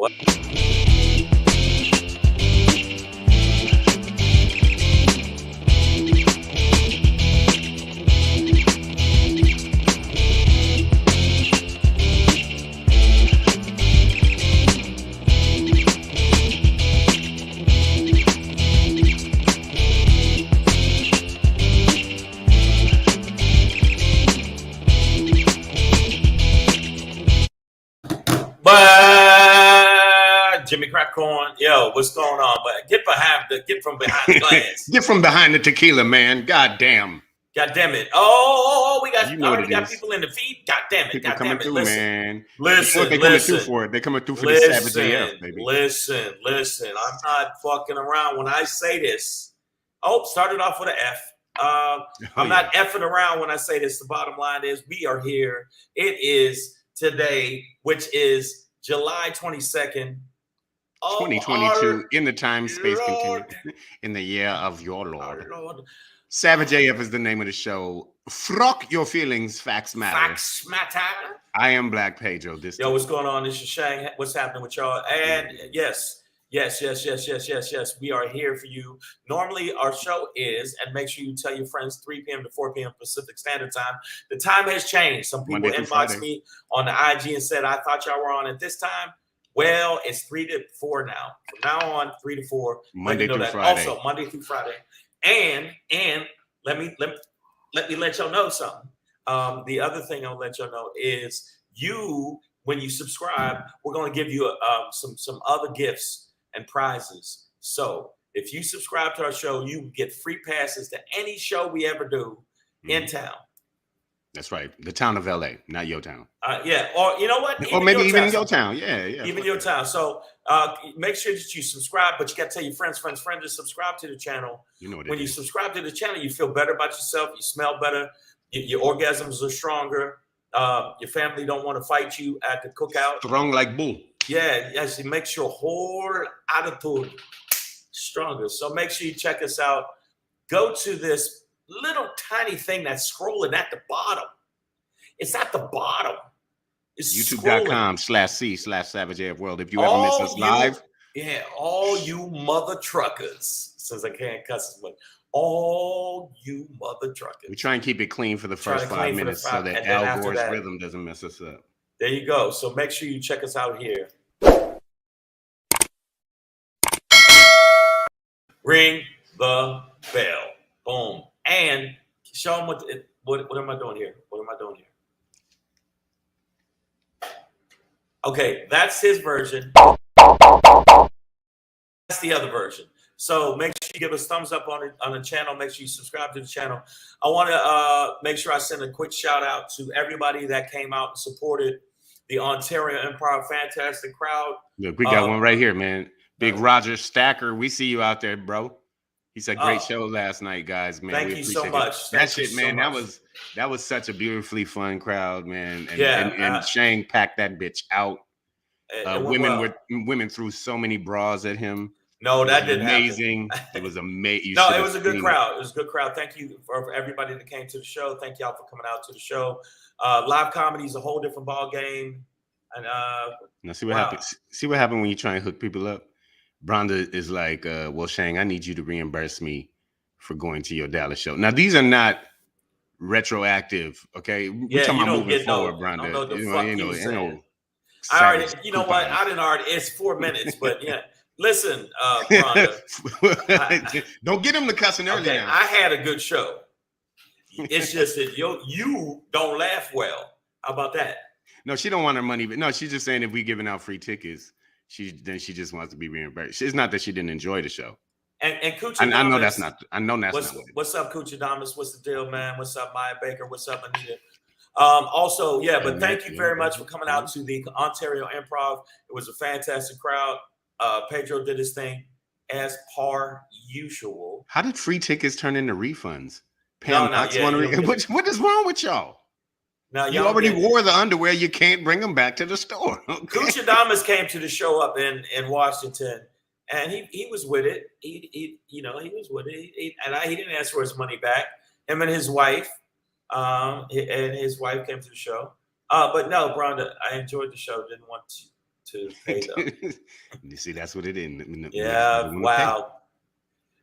What? Jimmy Crackcorn, yo, what's going on? But get from behind the glass. Get from behind the tequila, man. God damn. God damn it. Oh, we got people in the feed. God damn it. People God coming damn it. through, Listen, man. Listen. They're coming through for it. They're coming through for the Savage AF, baby. Listen. I'm not fucking around when I say this. Oh, started off with an F. I'm not effing around when I say this. The bottom line is we are here. It is today, which is July 22nd. 2022 in the time space continuum in the year of your Lord. Savage AF is the name of the show. Frock your feelings, facts matter. Facts matter. I am Black Pedro. Yo, what's going on? This is Shang. What's happening with y'all? And yes. We are here for you. Normally, our show is, and make sure you tell your friends, 3 p.m. to 4 p.m. Pacific Standard Time. The time has changed. Some people inboxed me on the IG and said, I thought y'all were on at this time. Well, it's 3 to 4 now. From now on, 3 to 4. Monday through Friday. Also, Monday through Friday. And let me let y'all know something. The other thing I'll let y'all know is when you subscribe, we're going to give you some other gifts and prizes. So if you subscribe to our show, you get free passes to any show we ever do in town. That's right. The town of LA, not your town. Yeah. Or you know what? Or maybe even your town. Yeah. Even your town. So make sure that you subscribe, but you got to tell your friends to subscribe to the channel. You know what when you subscribe to the channel, you feel better about yourself. You smell better. Your orgasms are stronger. Your family don't want to fight you at the cookout. Strong like bull. Yeah. Yes. It makes your whole attitude stronger. So make sure you check us out. Go to this little tiny thing that's scrolling at the bottom. It's at the bottom. It's YouTube.com/C/SavageAFWorld. If you ever miss us live. Yeah, all you mother truckers. Since I can't cuss as much. All you mother truckers. We try and keep it clean for the first 5 minutes so that Al Gore's rhythm doesn't mess us up. There you go. So make sure you check us out here. Ring the bell. Boom. And show them what am I doing here? What am I doing here? Okay, that's his version. That's the other version. So make sure you give us thumbs up on the channel. Make sure you subscribe to the channel. I want to make sure I send a quick shout out to everybody that came out and supported the Ontario Improv. Fantastic crowd. Look, we got one right here, man. Big Roger Stacker. We see you out there, bro. He said, "Great show last night, guys, man. Thank you so much. That shit, man. That was such a beautifully fun crowd, man. And Shang packed that bitch out. Women threw so many bras at him. No, that didn't amazing. It was amazing. No, it was a good crowd. It was a good crowd. Thank you for everybody that came to the show. Thank y'all for coming out to the show. Live comedy is a whole different ball game. And now see what happens. See what happened when you try and hook people up. Bronda is like, well, Shang, I need you to reimburse me for going to your Dallas show. Now, these are not retroactive, okay? We're talking about moving forward, Bronda. You know what? I didn't already. It's 4 minutes, but yeah. Listen, Bronda. Don't get him to cussing early now. I had a good show. It's just that you don't laugh well. How about that? No, she don't want her money. But no, she's just saying if we giving out free tickets, she just wants to be reimbursed. It's not that she didn't enjoy the show. And Coochie I know that's not. I know that's not. What's up, Coochie Damas? What's the deal, man? What's up, Maya Baker? What's up, Anita? Also, yeah, but thank you very much for coming out to the Ontario Improv. It was a fantastic crowd. Pedro did his thing as per usual. How did free tickets turn into refunds? What is wrong with y'all? Now, you already wore the underwear. You can't bring them back to the store. Okay? Coochie Damas came to the show up in Washington, and he was with it. He was with it. He didn't ask for his money back. Him and his wife, came to the show. But no, Bronda, I enjoyed the show. Didn't want to pay them. You see, that's what it is. Yeah, wow.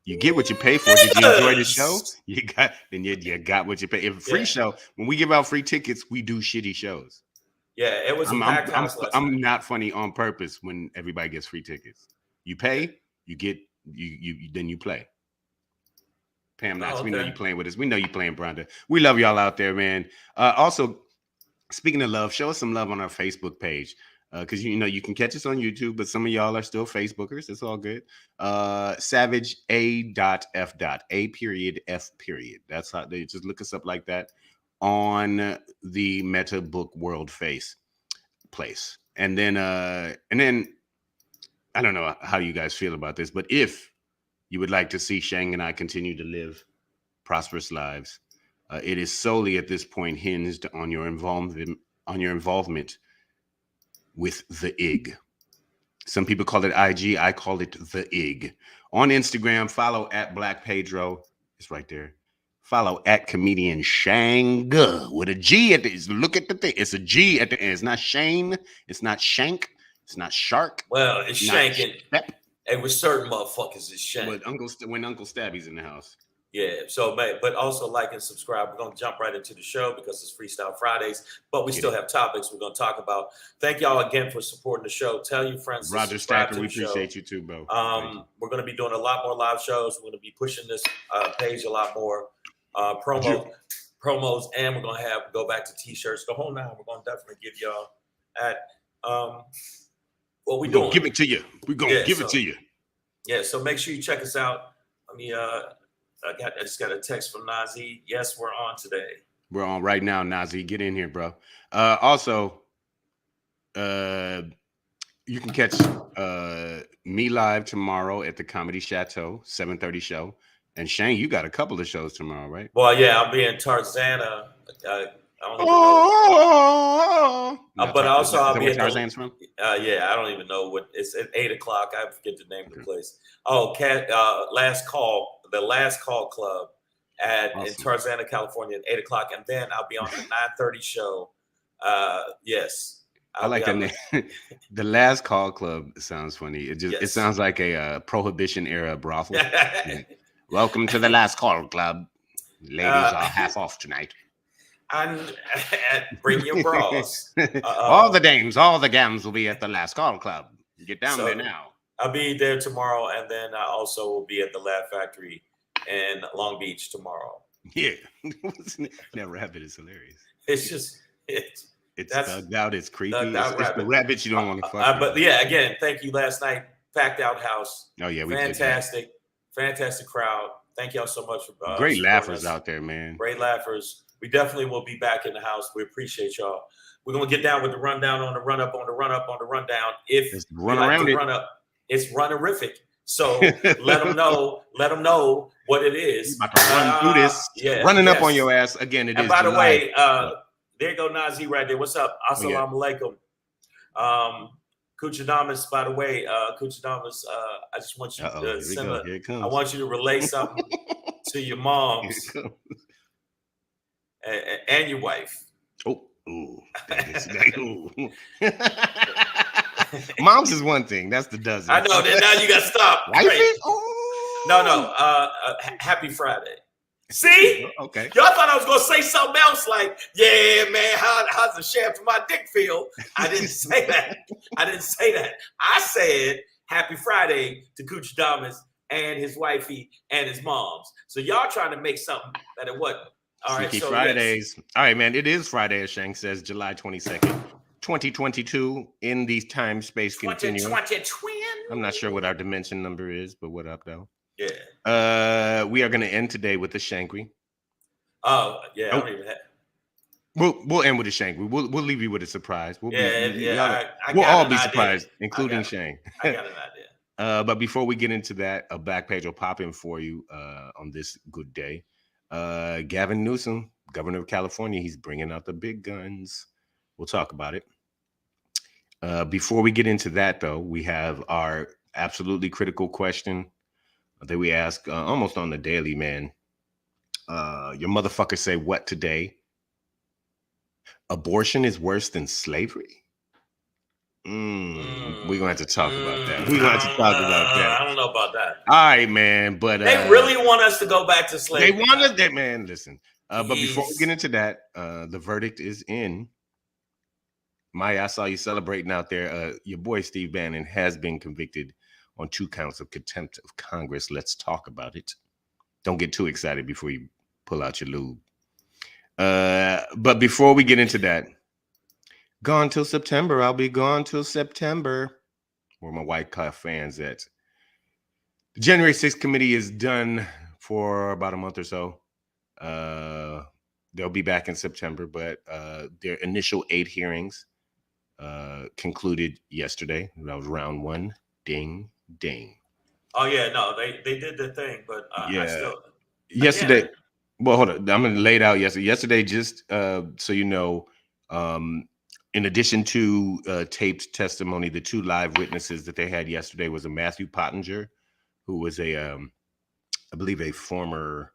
You get what you pay for. Did you enjoy the show? Yes. You got what you pay. If a free Yeah. show, when we give out free tickets, we do shitty shows. Yeah, it was a packed house last night. I'm not funny on purpose when everybody gets free tickets. You pay, you get then you play. Pam Knox, we know you playing with us. We know you playing Bronda. We love y'all out there, man. Also, speaking of love, show us some love on our Facebook page. Because you can catch us on YouTube, but some of y'all are still Facebookers. It's all good. Savage A.F. A.F. That's how they just look us up like that on the Meta Book World place. And then I don't know how you guys feel about this, but if you would like to see Shang and I continue to live prosperous lives, it is solely at this point hinged on your involvement with the IG. Some people call it IG. I call it the IG. On Instagram, follow at Black Pedro. It's right there. Follow at comedian Shang with a G at the end. Look at the thing. It's a G at the end. It's not Shane. It's not Shank. It's not Shark. Well, it's Shanking. Hey, with certain motherfuckers, it's Shank. But when Uncle Stabby's in the house. Yeah, so but also like and subscribe. We're going to jump right into the show because it's Freestyle Fridays, but we still have topics we're going to talk about. Thank y'all again for supporting the show. Tell your friends. Roger Stacker, we appreciate you too, bro. We're going to be doing a lot more live shows. We're going to be pushing this page a lot more promos, and we're going to go back to t-shirts. The whole nine. We're going to definitely give y'all at what we doing. Give it to you. We're going to give it to you. Yeah, so make sure you check us out. I just got a text from Nazi. Yes, we're on today. We're on right now, Nazi. Get in here, bro. Also, you can catch me live tomorrow at the Comedy Chateau, 7:30 show. And Shane, you got a couple of shows tomorrow, right? Well, yeah, I'll be in Tarzana. I don't even know. But also I'll be in Tarzan's from? Yeah, I don't even know what it's at 8:00. I forget the name of the place. Oh, Last Call. The Last Call Club in Tarzana, California at 8:00, and then I'll be on the 9:30 show. Yes, I like that name. The Last Call Club sounds funny. It sounds like a Prohibition era brothel. Welcome to the Last Call Club. Ladies are half off tonight. And bring your bras. All the dames, all the gams will be at the Last Call Club. Get down there now. I'll be there tomorrow, and then I also will be at the Laugh Factory in Long Beach tomorrow. Yeah, that rabbit is hilarious. It's just it's thugged out. It's creepy. It's the rabbit you don't want to fuck with. But yeah, again, thank you. Last night, packed out house. Oh yeah, fantastic crowd. Thank y'all so much for great laughers out there, man. Great laughers. We definitely will be back in the house. We appreciate y'all. We're gonna get down with the rundown on the run up on the run up on the rundown. If you like to run up. It's runnerific. So let them know what it is. About to run through this. Yeah, running up on your ass again. And by the way, there go Nazi right there. What's up? Assalamu alaikum. Kuchadamas, by the way, Kuchadamas, I just want you to send I want you to relay something to your moms and your wife. Moms is one thing. That's the dozen. I know. Now you got to stop. Oh. No. Happy Friday. See? Okay. Y'all thought I was gonna say something else, like, yeah, man, how's the shaft of my dick feel? I didn't say that. I said happy Friday to Cooch Damas and his wifey and his moms. So y'all trying to make something that it wasn't. All right. So Fridays. Yes. All right, man. It is Friday, as Shang says, July 22nd. 2022 in the time space continuum. I'm not sure what our dimension number is, but what up though? Yeah. We are going to end today with the Shangry. Oh yeah, I don't even have. We'll end with a Shangry. We'll leave you with a surprise. We'll all be surprised, including Shang. I got an idea. But before we get into that, a back page will pop in for you on this good day. Gavin Newsom, governor of California, he's bringing out the big guns. We'll talk about it. Before we get into that, though, we have our absolutely critical question that we ask almost on the daily, man. Your motherfucker say what today? Abortion is worse than slavery? We're gonna have to talk about that. We're gonna have to talk about that. I don't know about that. All right, man. But they really want us to go back to slavery. They want us that, man. Listen. But before we get into that, the verdict is in. Maya, I saw you celebrating out there. Your boy Steve Bannon has been convicted on 2 counts of contempt of Congress. Let's talk about it. Don't get too excited before you pull out your lube. But before we get into that, gone till September. I'll be gone till September. Where my White Cloud fans at? The January 6th committee is done for about a month or so. They'll be back in September, but their initial 8 hearings concluded yesterday. That was round 1. Ding, ding. Oh yeah, no, they did the thing, but yeah, I still, yesterday. Again, well, hold on. I'm gonna lay it out yesterday. Yesterday, just so you know, in addition to taped testimony, the 2 live witnesses that they had yesterday was a Matthew Pottinger, who was I believe a former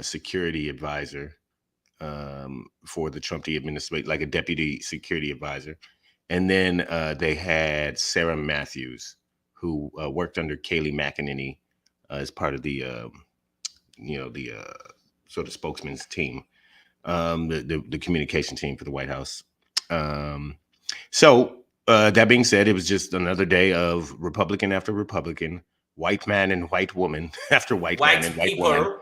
security advisor for the Dumpty administration, like a deputy security advisor. And then they had Sarah Matthews, who worked under Kayleigh McEnany as part of the, sort of spokesman's team, the communication team for the White House. So that being said, it was just another day of Republican after Republican, white man and white woman after white man and white woman.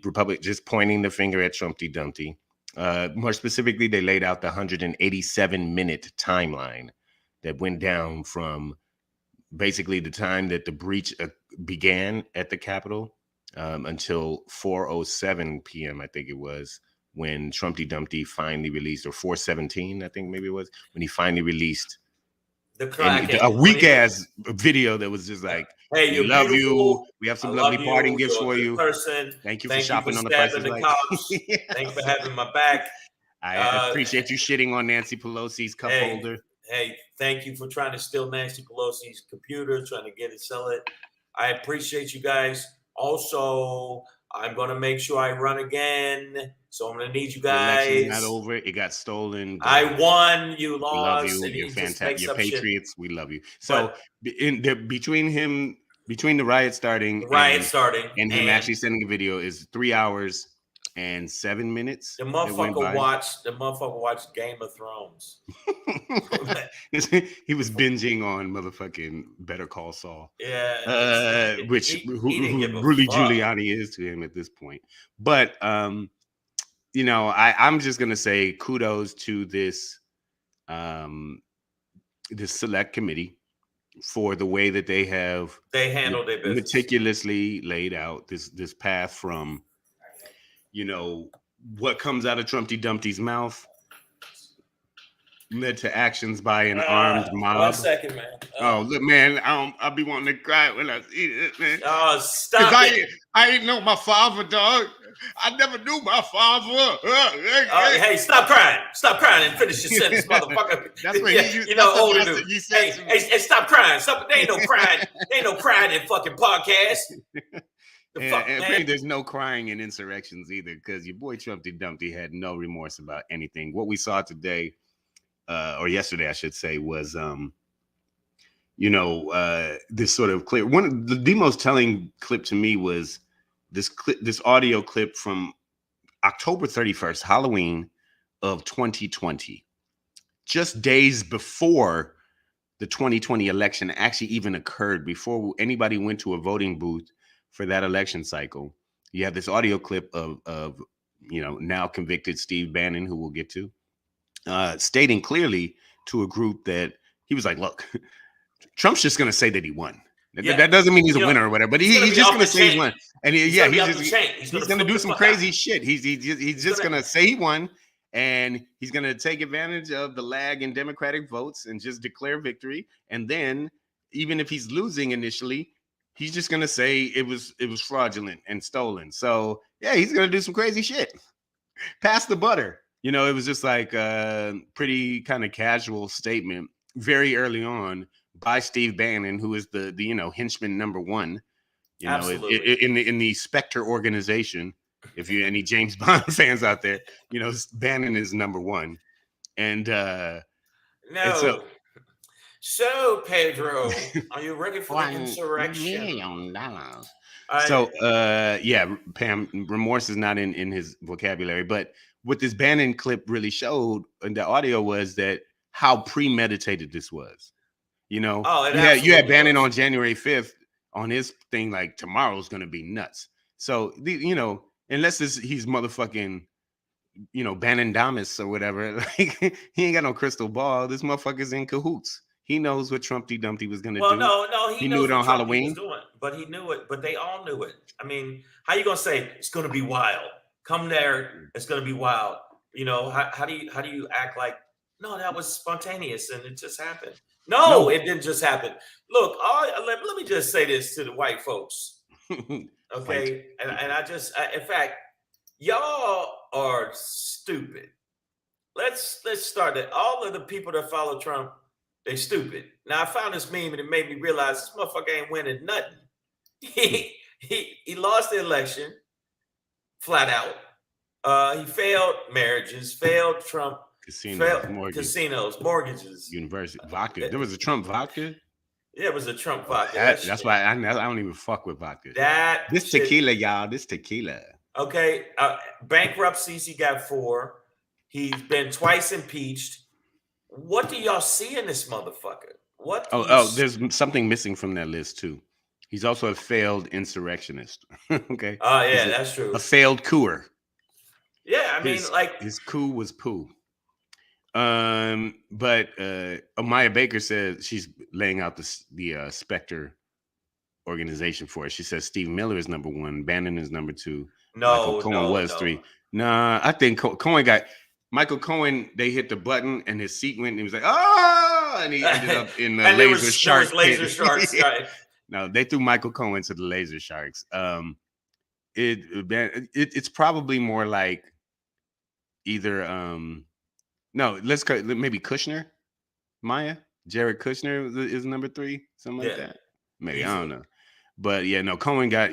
Republic just pointing the finger at Dumpty. More specifically, they laid out the 187-minute timeline that went down from basically the time that the breach began at the Capitol until 4:07 p.m. I think it was, when Dumpty finally released, or 4:17 I think maybe it was, when he finally released a weak ass video that was just like, "Hey, we love you. We have some lovely parting gifts for you. Thank you for shopping on the Price is Right. Thank you for having my back. I appreciate you shitting on Nancy Pelosi's cup holder. Hey, thank you for trying to steal Nancy Pelosi's computer, trying to sell it. I appreciate you guys. Also, I'm going to make sure I run again. So I'm going to need you guys. The election's not over. It got stolen. I won. You lost. We love you. You're fantastic. You're Patriots. Shit. We love you. So between the riot starting, and him actually sending a video is 3 hours and 7 minutes. The motherfucker watched Game of Thrones. He was binging on motherfucking Better Call Saul. Yeah. Who Rudy Giuliani is to him at this point. But I'm just gonna say kudos to this this select committee for the way that they handled their business, meticulously laid out this path from what comes out of Dumpty's mouth led to actions by an armed mob. 1 second, man. Oh, look, man, I'll be wanting to cry when I see it, man. Oh, stop it. I ain't know my father, dog. I never knew my father. Hey, stop crying. Stop crying and finish your sentence, motherfucker. That's what older dude. Hey, stop crying. There ain't no crying. There ain't no crying in fucking podcast. And there's no crying in insurrections either, because your boy Dumpty had no remorse about anything. What we saw today, or yesterday, I should say, was this sort of clear. One of the most telling clip to me was this audio clip from October 31st, Halloween of 2020, just days before the 2020 election actually even occurred, before anybody went to a voting booth for that election cycle. You have this audio clip of now convicted Steve Bannon, who we'll get to, stating clearly to a group that he was like, look, Trump's just going to say that he won. That doesn't mean he's a winner or whatever, but he's just going to say he won. And he's going to do some crazy shit. He's just going to say he won, and he's going to take advantage of the lag in Democratic votes and just declare victory. And then even if he's losing initially, he's just going to say it was fraudulent and stolen. So yeah, he's going to do some crazy shit. Pass the butter. It was just like a pretty kind of casual statement very early on by Steve Bannon, who is the henchman number one, in the Spectre organization. If you any James Bond fans out there, Bannon is number one. And So, Pedro, are you ready for the insurrection? $1 million. So, yeah, Pam, remorse is not in his vocabulary, but what this Bannon clip really showed in the audio was that how premeditated this was. You know, Oh, it you had Bannon was. on January 5th on his thing like tomorrow's gonna be nuts. So you know, unless he's motherfucking, you know, Bannon Damas or whatever, like he ain't got no crystal ball. This motherfucker's in cahoots. He knows what Trumpty Dumpty was gonna do. No, he knew knows it what on Trumpty Halloween. was doing, but he knew it. But they all knew it. I mean, how you gonna say it's gonna be wild? Come there, it's gonna be wild. You know, how do you act like no, that was spontaneous and it just happened? No, it didn't just happen. Look, let me just say this to the white folks, okay? And in fact, y'all are stupid. Let's start it. All of the people that follow Trump, they stupid. Now I found this meme and it made me realize this motherfucker ain't winning nothing. He lost the election flat out. He failed marriages, failed Trump, casinos, mortgages, university, vodka. There was a Trump vodka. Yeah, it was a Trump vodka. That's why I don't even fuck with vodka. This tequila, y'all. This tequila. Okay, bankruptcies. He got 4. He's been twice impeached. What do y'all see in this motherfucker? What? There's something missing from that list too. He's also a failed insurrectionist. Okay. Oh yeah, that's true. A failed cooer. Yeah, I mean, like his coup was poo. But Amaya Baker says she's laying out the Spectre organization for it. She says Steve Miller is number 1, Bannon is number 2. Michael Cohen was 3. Nah, I think Cohen got Michael Cohen. They hit the button and his seat went. And he was like, "Oh!" and he ended up in the laser shark. Laser sharks. Right. No, they threw Michael Cohen to the laser sharks. It's probably more like either no, maybe Kushner, Maya, Jared Kushner is number 3, something like that. Maybe easily. I don't know, but yeah, no, Cohen got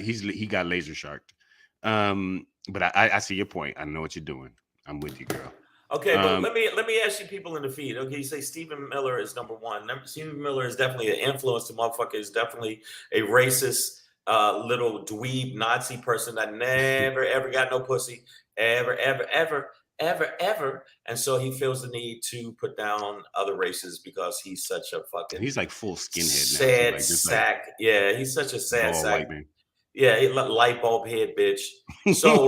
laser sharked. But I see your point. I know what you're doing. I'm with you, girl. Okay, but let me ask you people in the feed. Okay, you say Stephen Miller is number 1. Stephen Miller is definitely an influence. The motherfucker is definitely a racist, little dweeb Nazi person that never ever got no pussy, ever. And so he feels the need to put down other races because he's such a fucking. He's like full skinhead. Sad sack. Yeah, he's such a sad sack. Yeah, he light bulb head bitch. So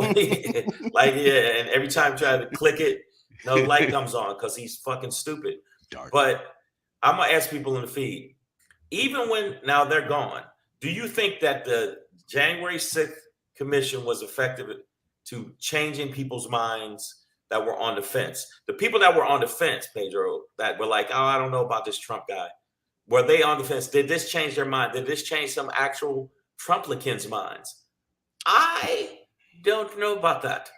like and every time I try to click it, no light comes on because he's fucking stupid. Dark. But I'm gonna ask people in the feed, even when now they're gone, do you think that the January 6th commission was effective to changing people's minds that were on the fence? The people that were on the fence, Pedro, that were like, oh, I don't know about this Trump guy. Were they on the fence? Did this change their mind? Did this change some actual Trumplicans' minds? I don't know about that.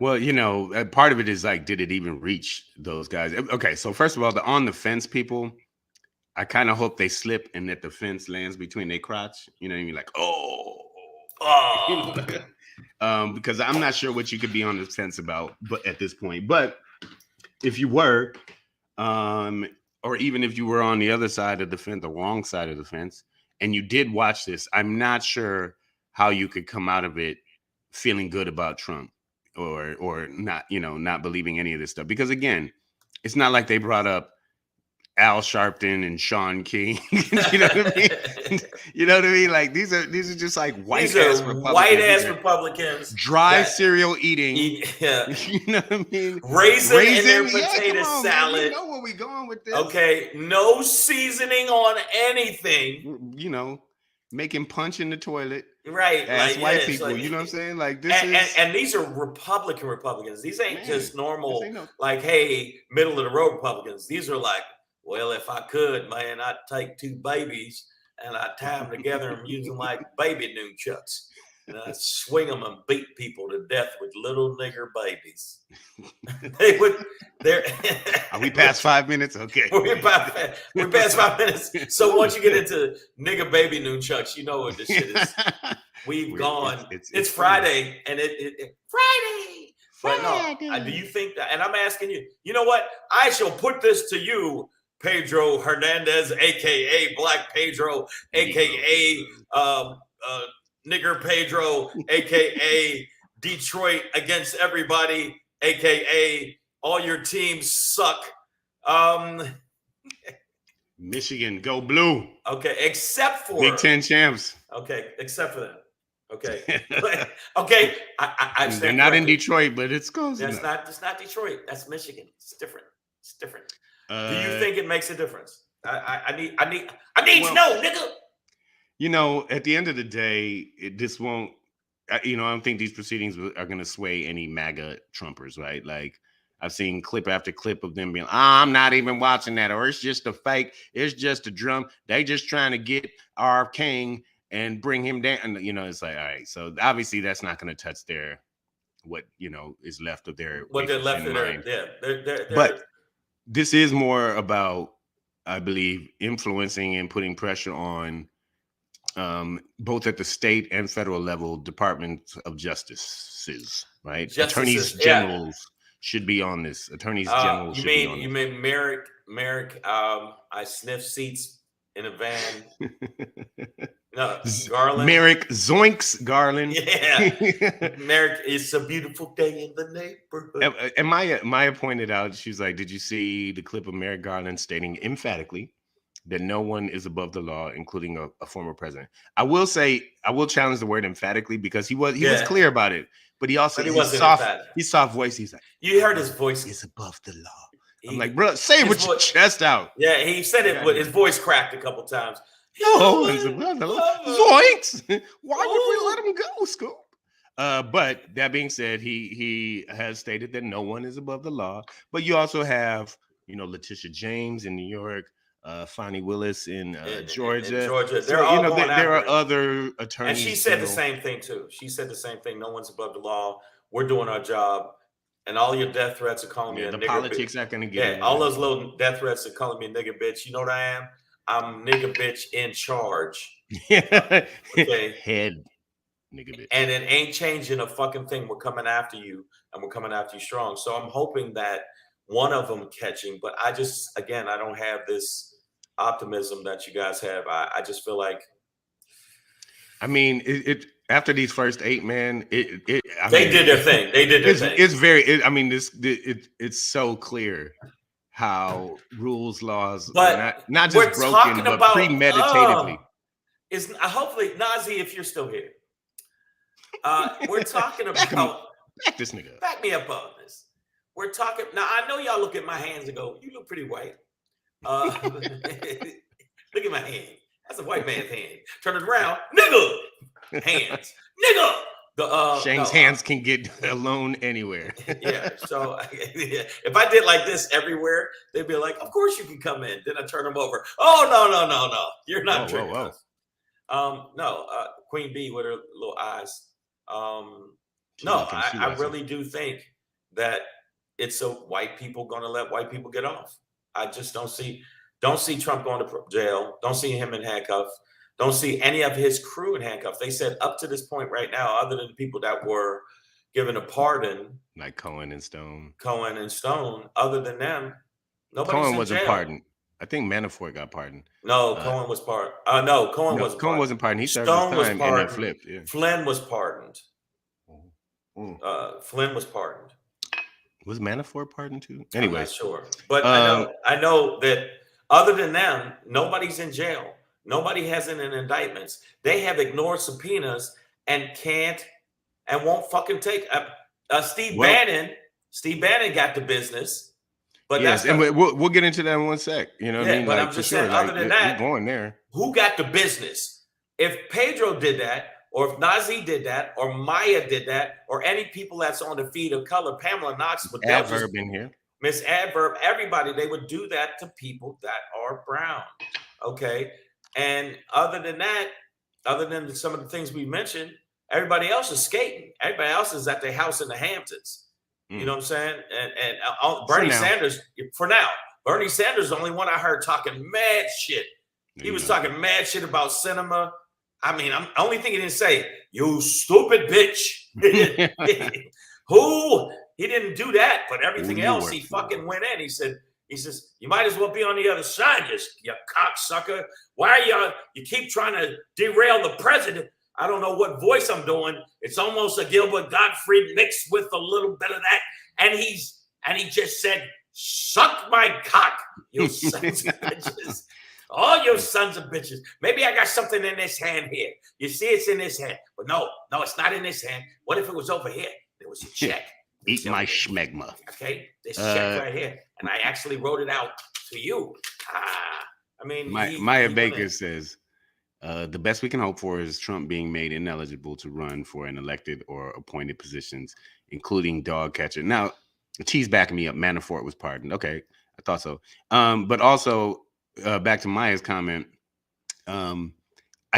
Well, you know, part of it is like, did it even reach those guys? Okay, so first of all, the on the fence people, I kind of hope they slip and that the fence lands between their crotch. You know what I mean? Like, because I'm not sure what you could be on the fence about, but at this point. But if you were, or even if you were on the other side of the fence, the wrong side of the fence, and you did watch this, I'm not sure how you could come out of it feeling good about Trump or not, you know, not believing any of this stuff. Because again, it's not like they brought up Al Sharpton and Sean King. You know what I mean? You know what I mean? Like these are just like white ass Republicans. Dry cereal eating. Yeah. You know what I mean? Raisin in their potato salad. Man, you know where we going with this. Okay. No seasoning on anything. You know, making punch in the toilet. Right. As white people. Like, you know what I'm saying? Like this and these are Republicans. These ain't just normal, like, hey, middle of the road Republicans. These are like, well, if I could, man, I'd take 2 babies and I'd tie them together and use them like baby nunchucks. And I'd swing them and beat people to death with little nigger babies. Are we past 5 minutes? Okay. We're past 5 minutes. So once you get into nigger baby nunchucks, you know what this shit is. We've gone. It's Friday and it Friday. But no, do you think that? And I'm asking you, you know what? I shall put this to you, Pedro Hernandez, aka Black Pedro, aka Nigger Pedro, aka Detroit against everybody, aka all your teams suck. Michigan, go blue. Okay, except for Big Ten champs. Okay, except for that. Okay, okay. I They're not in Detroit, but it's close enough. It's not Detroit. That's Michigan. It's different. It's different. Do you think it makes a difference? I need to know, nigga. You know, at the end of the day, this won't. You know, I don't think these proceedings are going to sway any MAGA Trumpers, right? Like, I've seen clip after clip of them being, I'm not even watching that, or it's just a fake, it's just a drum. They just trying to get our king and bring him down. And, you know, it's like, all right, so obviously that's not going to touch their, what, you know, is left of their, what they're left of their, yeah. They're, but this is more about, I believe, influencing and putting pressure on both at the state and federal level, Departments of Justices, right? Attorneys generals should be on this. Attorneys general should be on this. You mean Merrick? I sniff seats in a van. No, Garland. Merrick Zoinks Garland. Yeah, Merrick. It's a beautiful day in the neighborhood. And Maya pointed out, she's like, did you see the clip of Merrick Garland stating emphatically that no one is above the law, including a former president? I will say, I will challenge the word emphatically, because he was clear about it, but he also, he's soft voice. He's like, you heard his voice. Is above the law. I'm like, bro, say it with your chest out. Yeah, he said it with his voice cracked a couple times. No one's above the law. Zoinks! Why would we let him go, Scoop? But that being said, he has stated that no one is above the law. But you also have, you know, Letitia James in New York, Fonnie Willis in Georgia. They're all going after there are other attorneys. And she said the same thing too. She said the same thing. No one's above the law. We're doing our job. And all your death threats are calling me a nigger bitch. The politics aren't going to get all those little death threats are calling me a nigger bitch. You know what I am? I'm nigger bitch in charge. Okay. Head nigger bitch. And it ain't changing a fucking thing. We're coming after you, and we're coming after you strong. So I'm hoping that one of them catching, but I just, again, I don't have this optimism that you guys have. I just feel like, I mean, it after these first 8, man, they did their thing. They did their thing. It's very, it's so clear how rules, laws, but not just broken, but premeditatively. Hopefully, Nazi, if you're still here, we're talking about back this nigga. Back me up on this. We're talking now. I know y'all look at my hands and go, "You look pretty white." Look at my hand. That's a white man's hand. Turn it around, nigga. Hands, nigga. Shang's hands can get alone anywhere. Yeah. So if I did like this everywhere, they'd be like, "Of course you can come in." Then I turn them over. Oh no. You're not tricking us. No, Queen Bee with her little eyes. No, I really do think that it's so white people going to let white people get off. I just don't see Trump going to jail. Don't see him in handcuffs. Don't see any of his crew in handcuffs. They said up to this point right now, other than the people that were given a pardon, like Cohen and Stone. Other than them, nobody's Cohen in wasn't jail. pardoned. I think Manafort got pardoned. No, Cohen was pardoned. No, Cohen wasn't pardoned. He served his time and then flipped. Yeah. Flynn was pardoned. Flynn was pardoned. Was Manafort pardoned too? Anyway, I'm not sure, but I know that other than them, nobody's in jail. Nobody has any indictments. They have ignored subpoenas and won't fucking take. Steve Bannon got the business. But yes, and we'll get into that in one sec. You know what I mean? But I'm just saying, other than that, going there, who got the business? If Pedro did that, or if Nazi did that, or Maya did that, or any people that's on the feed of color, Pamela Knox would Adverb in here. Miss Adverb, everybody, they would do that to people that are brown. Okay. And other than that, other than some of the things we mentioned, everybody else is skating. Everybody else is at their house in the Hamptons. You know what I'm saying? And Bernie Sanders, for now, Bernie Sanders is the only one I heard talking mad shit. He was talking mad shit about cinema. I mean, only thing he didn't say, "You stupid bitch." Who? He didn't do that, but everything else he fucking went in. He said, He says, you might as well be on the other side, you cocksucker. Why are you keep trying to derail the president? I don't know what voice I'm doing. It's almost a Gilbert Gottfried mixed with a little bit of that. And he just said, suck my cock, you sons of bitches. All you sons of bitches. Maybe I got something in this hand here. You see it's in this hand. But no, it's not in this hand. What if it was over here? There was a check. Eat my schmegma. Okay, this check right here. And I actually wrote it out to you. I mean, Maya Baker says, the best we can hope for is Trump being made ineligible to run for an elected or appointed positions, including dog catcher. Now, she's backing me up. Manafort was pardoned. Okay, I thought so. But also, back to Maya's comment, I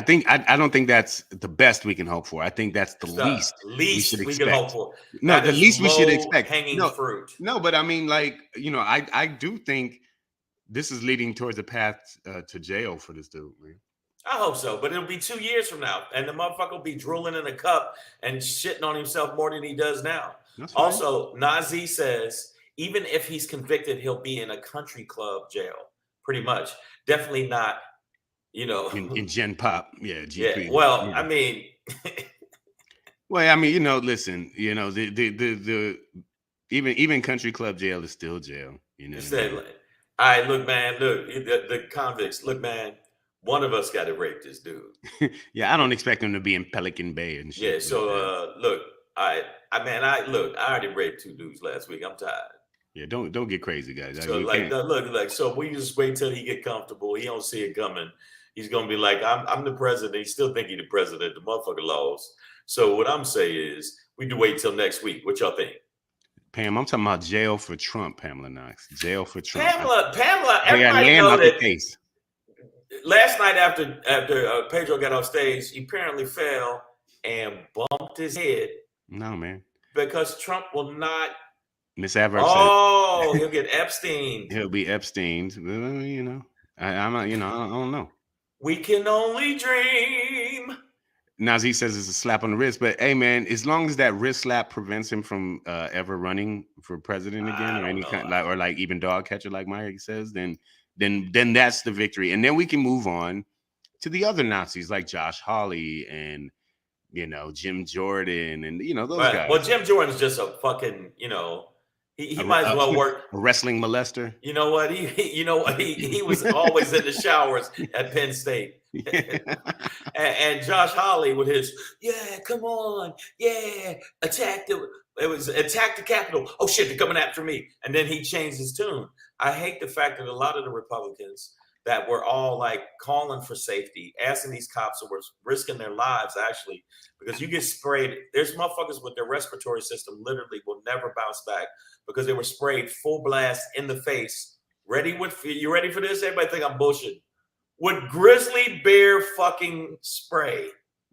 don't think that's the best we can hope for. I think that's the least we should expect. Can hope for. No, the least we should expect. Hanging fruit. No, but I mean, like, I do think this is leading towards a path to jail for this dude, man. I hope so, but it'll be 2 years from now, and the motherfucker will be drooling in a cup and shitting on himself more than he does now. Also, Nazi says, even if he's convicted, he'll be in a country club jail, pretty much. Definitely not, in Gen Pop, GP. Yeah. Well, I mean, listen, the even country club jail is still jail. All right, look, man, the convicts, look, man. One of us got to rape this dude. Yeah, I don't expect him to be in Pelican Bay and shit. Yeah, so look, I already raped 2 dudes last week. I'm tired. Yeah, don't get crazy, guys. So so we just wait till he get comfortable. He don't see it coming. He's gonna be like, I'm the president. He still think he the president. The motherfucker lost. So what I'm saying is, we do wait till next week. What y'all think? Pam, I'm talking about jail for Trump. Pamela Knox, jail for Trump. Pamela. Everybody know that. Case. Last night, after Pedro got off stage, he apparently fell and bumped his head. No, man. Because Trump will not. Miss Adverse. Oh, he'll get Epstein. He'll be Epstein's. I don't know. We can only dream. Nazi says it's a slap on the wrist, but hey, man, as long as that wrist slap prevents him from ever running for president again, or any kind, like even dog catcher, like Mike says, then that's the victory, and then we can move on to the other Nazis like Josh Hawley and Jim Jordan and those guys. Well, Jim Jordan's just a fucking he might as well work a wrestling molester. You know what he was always in the showers at Penn State. and Josh Hawley with his come on attack the Capitol. Oh shit, they're coming after me. And then he changed his tune. I hate the fact that a lot of the Republicans that were all like calling for safety, asking these cops who were risking their lives actually, because you get sprayed. There's motherfuckers with their respiratory system literally will never bounce back because they were sprayed full blast in the face. You ready for this? Everybody think I'm bullshit. With grizzly bear fucking spray.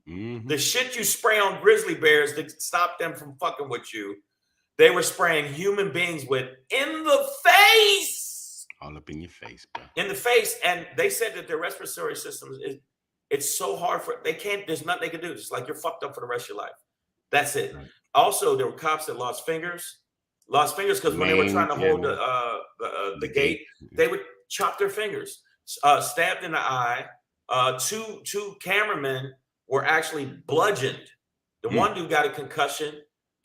Mm-hmm. The shit you spray on grizzly bears to stop them from fucking with you, they were spraying human beings with in the face. All up in your face, bro. In the face. And they said that their respiratory systems, it's so hard there's nothing they can do. It's like you're fucked up for the rest of your life. That's it. Right. Also, there were cops that lost fingers because when they were trying to hold the gate, they would chop their fingers. Stabbed in the eye. Two cameramen were actually bludgeoned. The one dude got a concussion,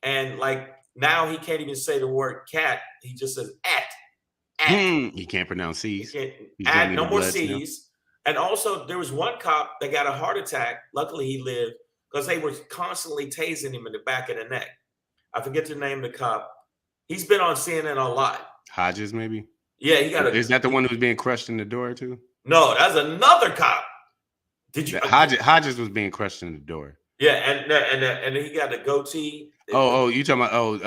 and like now he can't even say the word cat. He just says at. He can't pronounce C's. No more C's. And also, there was one cop that got a heart attack. Luckily, he lived because they were constantly tasing him in the back of the neck. I forget the name of the cop. He's been on CNN a lot. Hodges, maybe. Yeah, he got a. Is that the one who was being crushed in the door too? No, that's another cop. Did you? Hodges was being crushed in the door. Yeah, and he got a goatee. You talking about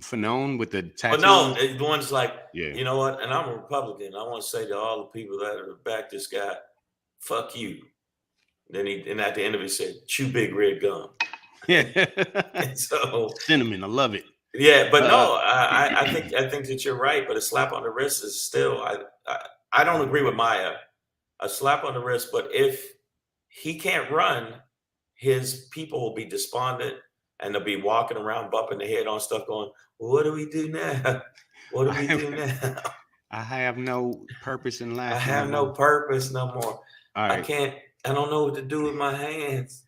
Fanone with the tattoo? Fanone, the one's like, you know what? And I'm a Republican. I want to say to all the people that are back this guy, fuck you. Then at the end of it said, chew big red gum. Yeah. So cinnamon, I love it. Yeah, but no, I think that you're right. But a slap on the wrist is still. I don't agree with Maya. A slap on the wrist, but if he can't run, his people will be despondent and they'll be walking around bumping their head on stuff, going, "What do we do now? What do we do now?" I have no purpose in life. I have no purpose no more. All right. I don't know what to do with my hands.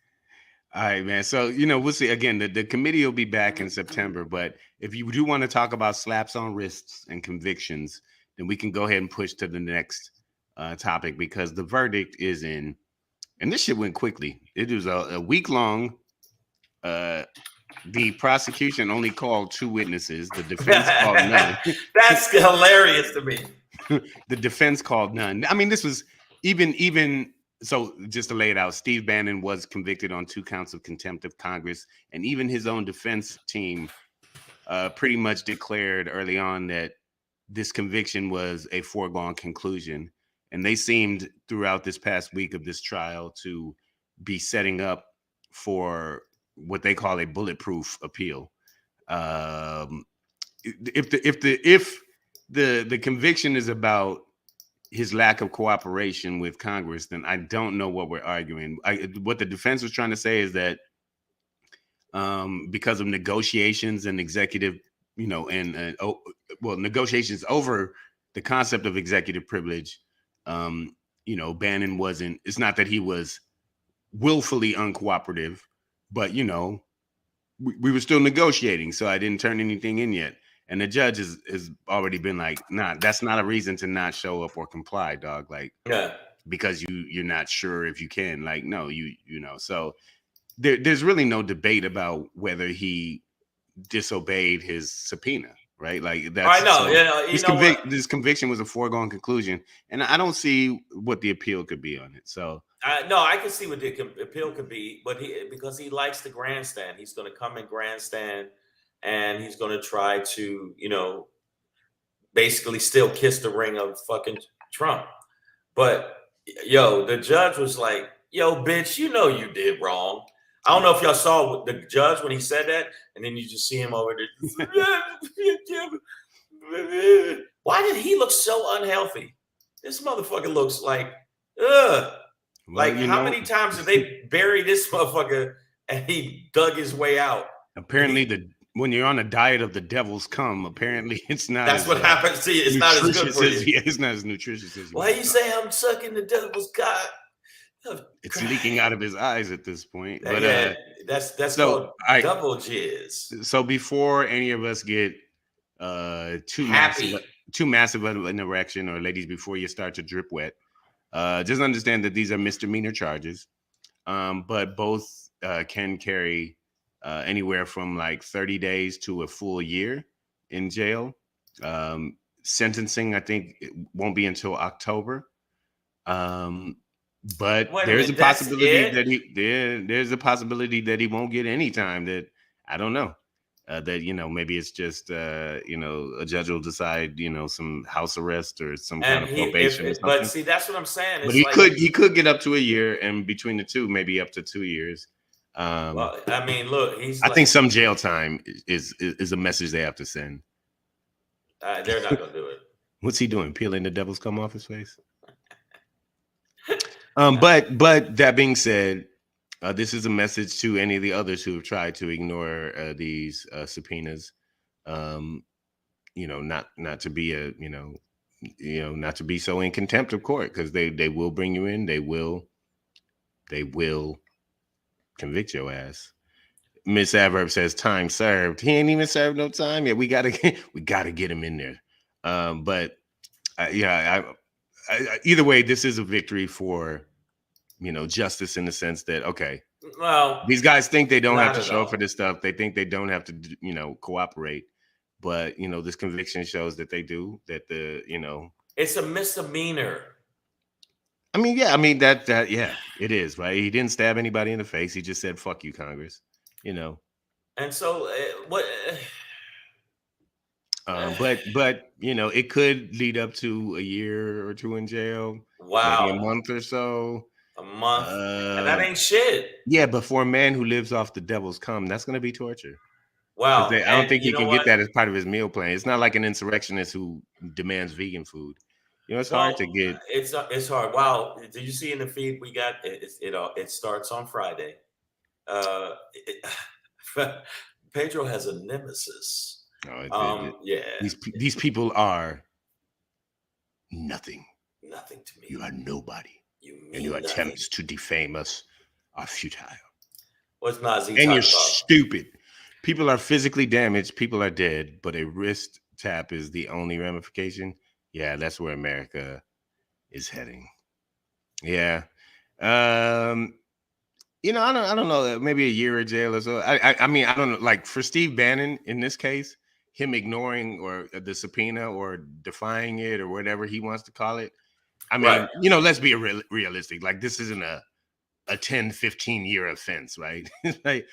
All right, man. So, we'll see. Again, the committee will be back in September. But if you do want to talk about slaps on wrists and convictions, then we can go ahead and push to the next topic, because the verdict is in. And this shit went quickly. It was a week long. The prosecution only called 2 witnesses. The defense called none. That's hilarious to me. The defense called none. I mean, this was even so. Just to lay it out, Steve Bannon was convicted on 2 counts of contempt of Congress, and even his own defense team pretty much declared early on that this conviction was a foregone conclusion. And they seemed throughout this past week of this trial to be setting up for what they call a bulletproof appeal. If the conviction is about his lack of cooperation with Congress, then I don't know what we're arguing. What the defense was trying to say is that because of negotiations and executive, negotiations over the concept of executive privilege, Bannon wasn't. It's not that he was willfully uncooperative, but we were still negotiating, so I didn't turn anything in yet. And the judge has already been like, nah, that's not a reason to not show up or comply, dog. Like, because you're not sure if you can. Like, no, so there's really no debate about whether he disobeyed his subpoena, right? Like, that's, I know. So this conviction was a foregone conclusion, and I don't see what the appeal could be on it. So no, I can see what the appeal could be, but because he likes the grandstand, he's going to come in grandstand, and he's going to try to, basically still kiss the ring of fucking Trump. But the judge was like, "Yo, bitch, you did wrong." I don't know if y'all saw the judge when he said that, and then you just see him over there. Why did he look so unhealthy? This motherfucker looks like, ugh. Well, how many times did they bury this motherfucker and he dug his way out? Apparently, when you're on a diet of the devil's cum, apparently it's not. That's what happens to you. It's not as good for you. It's not as nutritious as you. Why you say I'm sucking the devil's cock? It's leaking out of his eyes at this point. But that's called double jizz. So before any of us get too massive of an erection, or ladies, before you start to drip wet, just understand that these are misdemeanor charges, but both can carry anywhere from like 30 days to a full year in jail. Sentencing, I think, it won't be until October. But there's a possibility there's a possibility that he won't get any time. That I don't know. That maybe it's just a judge will decide some house arrest or some kind of probation. But see, that's what I'm saying. But he could get up to a year, and between the two, maybe up to 2 years. Well, I mean, look, I think some jail time is a message they have to send. They're not gonna do it. What's he doing? Peeling the devil's cum off his face? But that being said, this is a message to any of the others who have tried to ignore these subpoenas. Not to be not to be so in contempt of court, because they will bring you in. They will convict your ass. Miss Adverb says time served. He ain't even served no time yet. We gotta get him in there. But either way, this is a victory for justice, in the sense that, okay, well, these guys think they don't have to show up for this stuff. They think they don't have to cooperate, but this conviction shows that they do. That it's a misdemeanor. I mean, that it is, right? He didn't stab anybody in the face. He just said, "Fuck you, Congress," And so what? But it could lead up to a year or two in jail. Wow, maybe a month or so. A month, and that ain't shit. Yeah, but for a man who lives off the devil's cum, that's going to be torture. Wow, I don't think he can get that as part of his meal plan. It's not like an insurrectionist who demands vegan food. It's hard to get. It's hard. Wow, did you see in the feed we got? It starts on Friday. Pedro has a nemesis. Yeah, these people are nothing. Nothing to me. You are nobody. You mean and your nothing. attempts to defame us are futile. What's Nazi and you're talking about? stupid. People are physically damaged. People are dead. But a wrist tap is the only ramification. Yeah, that's where America is heading. Yeah. You know, I don't know, maybe a year of jail or so. I mean, I don't know. Like for Steve Bannon in this case, him ignoring or the subpoena or defying it or whatever he wants to call it. I mean, Right. you know, let's be realistic. Like this isn't a 10, 15-year offense, right? Like,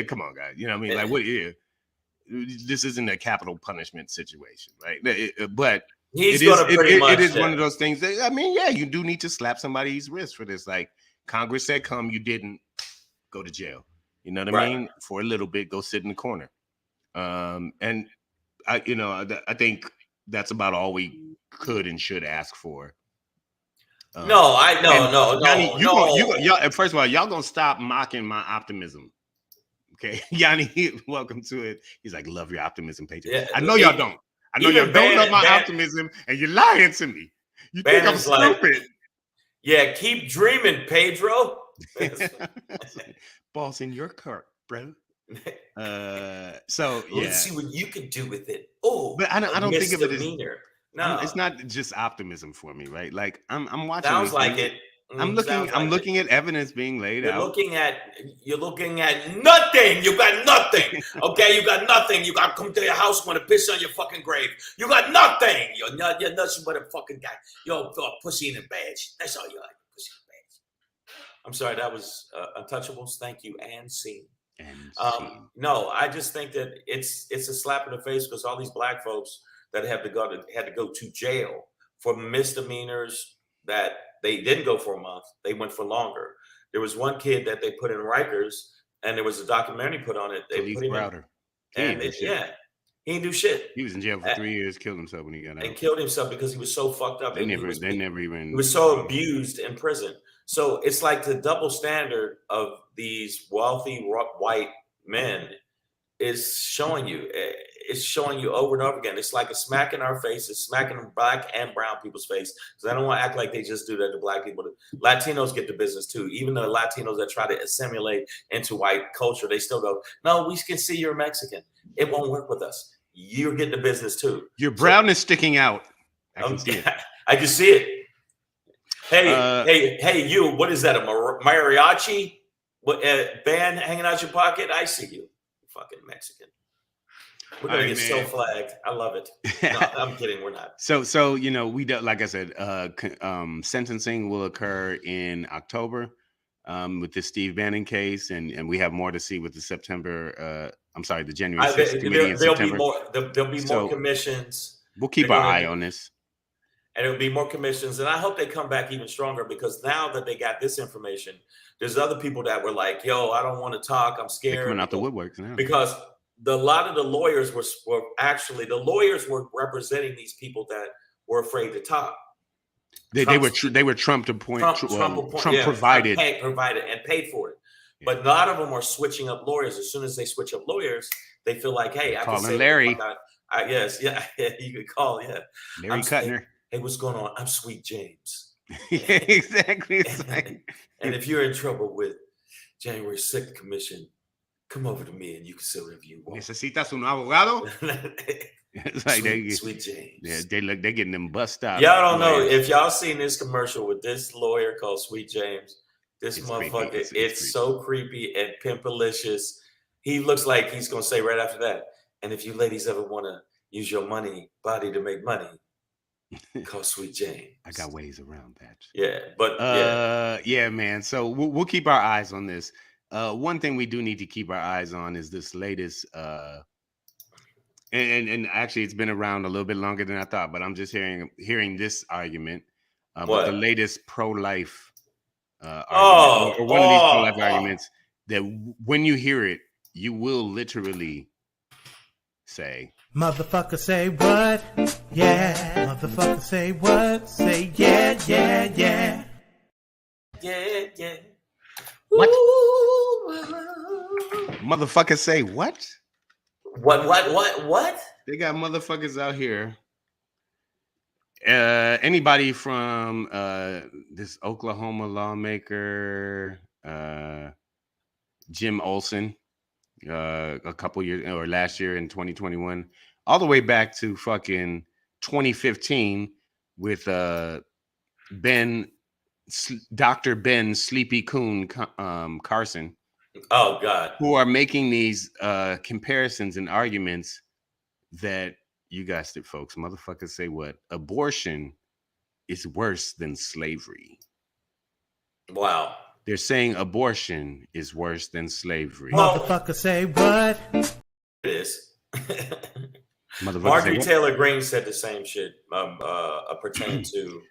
come on, guys. You know what I mean? Like, what? Yeah, this isn't a capital punishment situation, right? But He's it is. going to pretty much. It is one of those things that, I mean, yeah, you do need to slap somebody's wrist for this. Like Congress said, come, you didn't, go to jail. You know what I mean? For a little bit, go sit in the corner. And I think that's about all we could and should ask for. No. Yanni, y'all, first of all, y'all gonna stop mocking my optimism. Okay, Yanni, welcome to it. He's like, love your optimism, Pedro. Yeah, I know y'all don't. I know y'all don't love my optimism, and you're lying to me. You think I'm stupid? Yeah, keep dreaming, Pedro. Ball's in your court, bro. So yeah, let's see what you can do with it. Oh, but I don't think of it as no. It's not just optimism for me, right? Like I'm watching. Sounds like it. I'm looking at evidence being laid out. You're looking at nothing. You got nothing. Okay, you got nothing. You got to come to your house when to piss on your fucking grave. You got nothing. You're nothing but a fucking guy. You're a pussy in a badge. That's all you are. Pussy in a badge. I'm sorry. That was Untouchables. Thank you, and scene. No, I just think that it's a slap in the face because all these black folks that had to go to jail for misdemeanors that they didn't go for a month, they went for longer. There was one kid that they put in Rikers, and there was a documentary put on it. They put him in, and he didn't do shit. He was in jail for 3 years, killed himself when he got out. And killed himself because he was so fucked up. They never even. He was so abused in prison. So it's like the double standard of these wealthy white men is showing you. It's showing you over and over again. It's like a smack in our face. It's smacking black and brown people's face. Because I don't want to act like they just do that to black people. Latinos get the business too. Even the Latinos that try to assimilate into white culture, they still go, no, we can see you're Mexican. It won't work with us. You're getting the business too. Your brown is sticking out. I can see it. I can see it. Hey, you, what is that? A mariachi band hanging out your pocket? I see you. Fucking Mexican. We're gonna get so flagged. I love it. No, I'm kidding. We're not. So you know, we do, like I said, sentencing will occur in October with the Steve Bannon case, and we have more to see with the the January 6th committee in September. There'll be more commissions. We'll keep our eye on this. And it'll be more commissions. And I hope they come back even stronger, because now that they got this information, there's other people that were like, yo, I don't want to talk. I'm scared. They're coming out the woodworks now. Because a lot of the lawyers were representing these people that were afraid to talk. They were Trump provided and paid for it. Yeah. But a lot of them are switching up lawyers. As soon as they switch up lawyers, they feel like, hey, I can say Larry. You could call, Larry Kuttner. Hey, what's going on? I'm Sweet James. Yeah, exactly. And if you're in trouble with January 6th commission, come over to me and you can say whatever you want. ¿Necesitas un abogado? It's like Sweet James. Yeah, they're getting them bust out. Y'all don't know if y'all seen this commercial with this lawyer called Sweet James. This motherfucker, it's so creepy and pimpalicious. He looks like he's gonna say right after that, and if you ladies ever want to use your body to make money, call Sweet James. I got ways around that. Yeah, but yeah, man. So we'll keep our eyes on this. One thing we do need to keep our eyes on is this latest, and actually it's been around a little bit longer than I thought, but I'm just hearing this argument about the latest pro-life argument, or one of these pro-life arguments that when you hear it, you will literally say, motherfucker say what? Yeah. Motherfucker say what? Say yeah, yeah, yeah. Yeah, yeah. What? Motherfuckers say what? What? They got motherfuckers out here Anybody from this Oklahoma lawmaker, Jim Olsen, a couple years or last year in 2021, all the way back to fucking 2015 with Dr. Ben Sleepy Coon Carson. Oh God. Who are making these comparisons and arguments that you guessed it, folks. Motherfuckers say what? Abortion is worse than slavery. Wow. They're saying abortion is worse than slavery. Motherfucker say what? It is. Marjorie Taylor Greene said the same shit pertaining to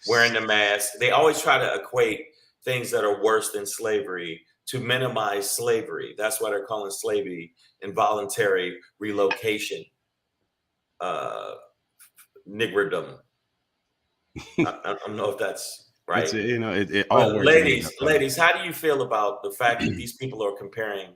wearing the mask. They always try to equate things that are worse than slavery to minimize slavery. That's why they're calling slavery involuntary relocation. Niggerdom. I don't know if that's right. It's, it all works. Ladies, how do you feel about the fact that these people are comparing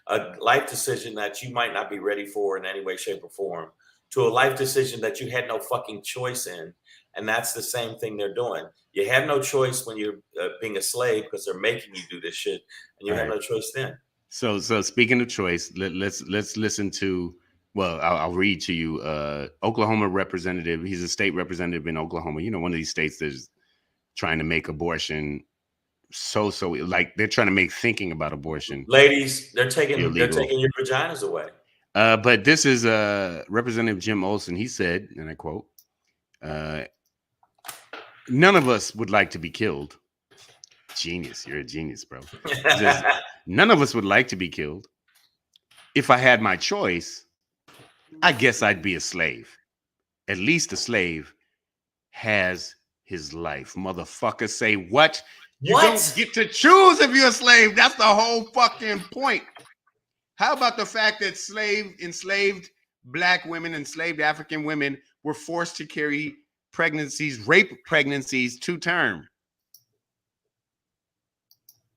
a life decision that you might not be ready for in any way, shape, or form to a life decision that you had no fucking choice in? And that's the same thing they're doing. You have no choice when you're being a slave because they're making you do this shit, and you have no choice then. So speaking of choice, let's listen to. Well, I'll read to you. Oklahoma representative. He's a state representative in Oklahoma. You know, one of these states that's trying to make abortion so like they're trying to make thinking about abortion. Ladies, they're taking illegal. They're taking your vaginas away. But this is Representative Jim Olsen. He said, and I quote, "None of us would like to be killed." Genius. You're a genius, bro. Says, none of us would like to be killed. If I had my choice, I guess I'd be a slave. At least a slave has his life. Motherfucker say what? You don't get to choose if you're a slave. That's the whole fucking point. How about the fact that enslaved black women, enslaved African women were forced to carry rape pregnancies to term?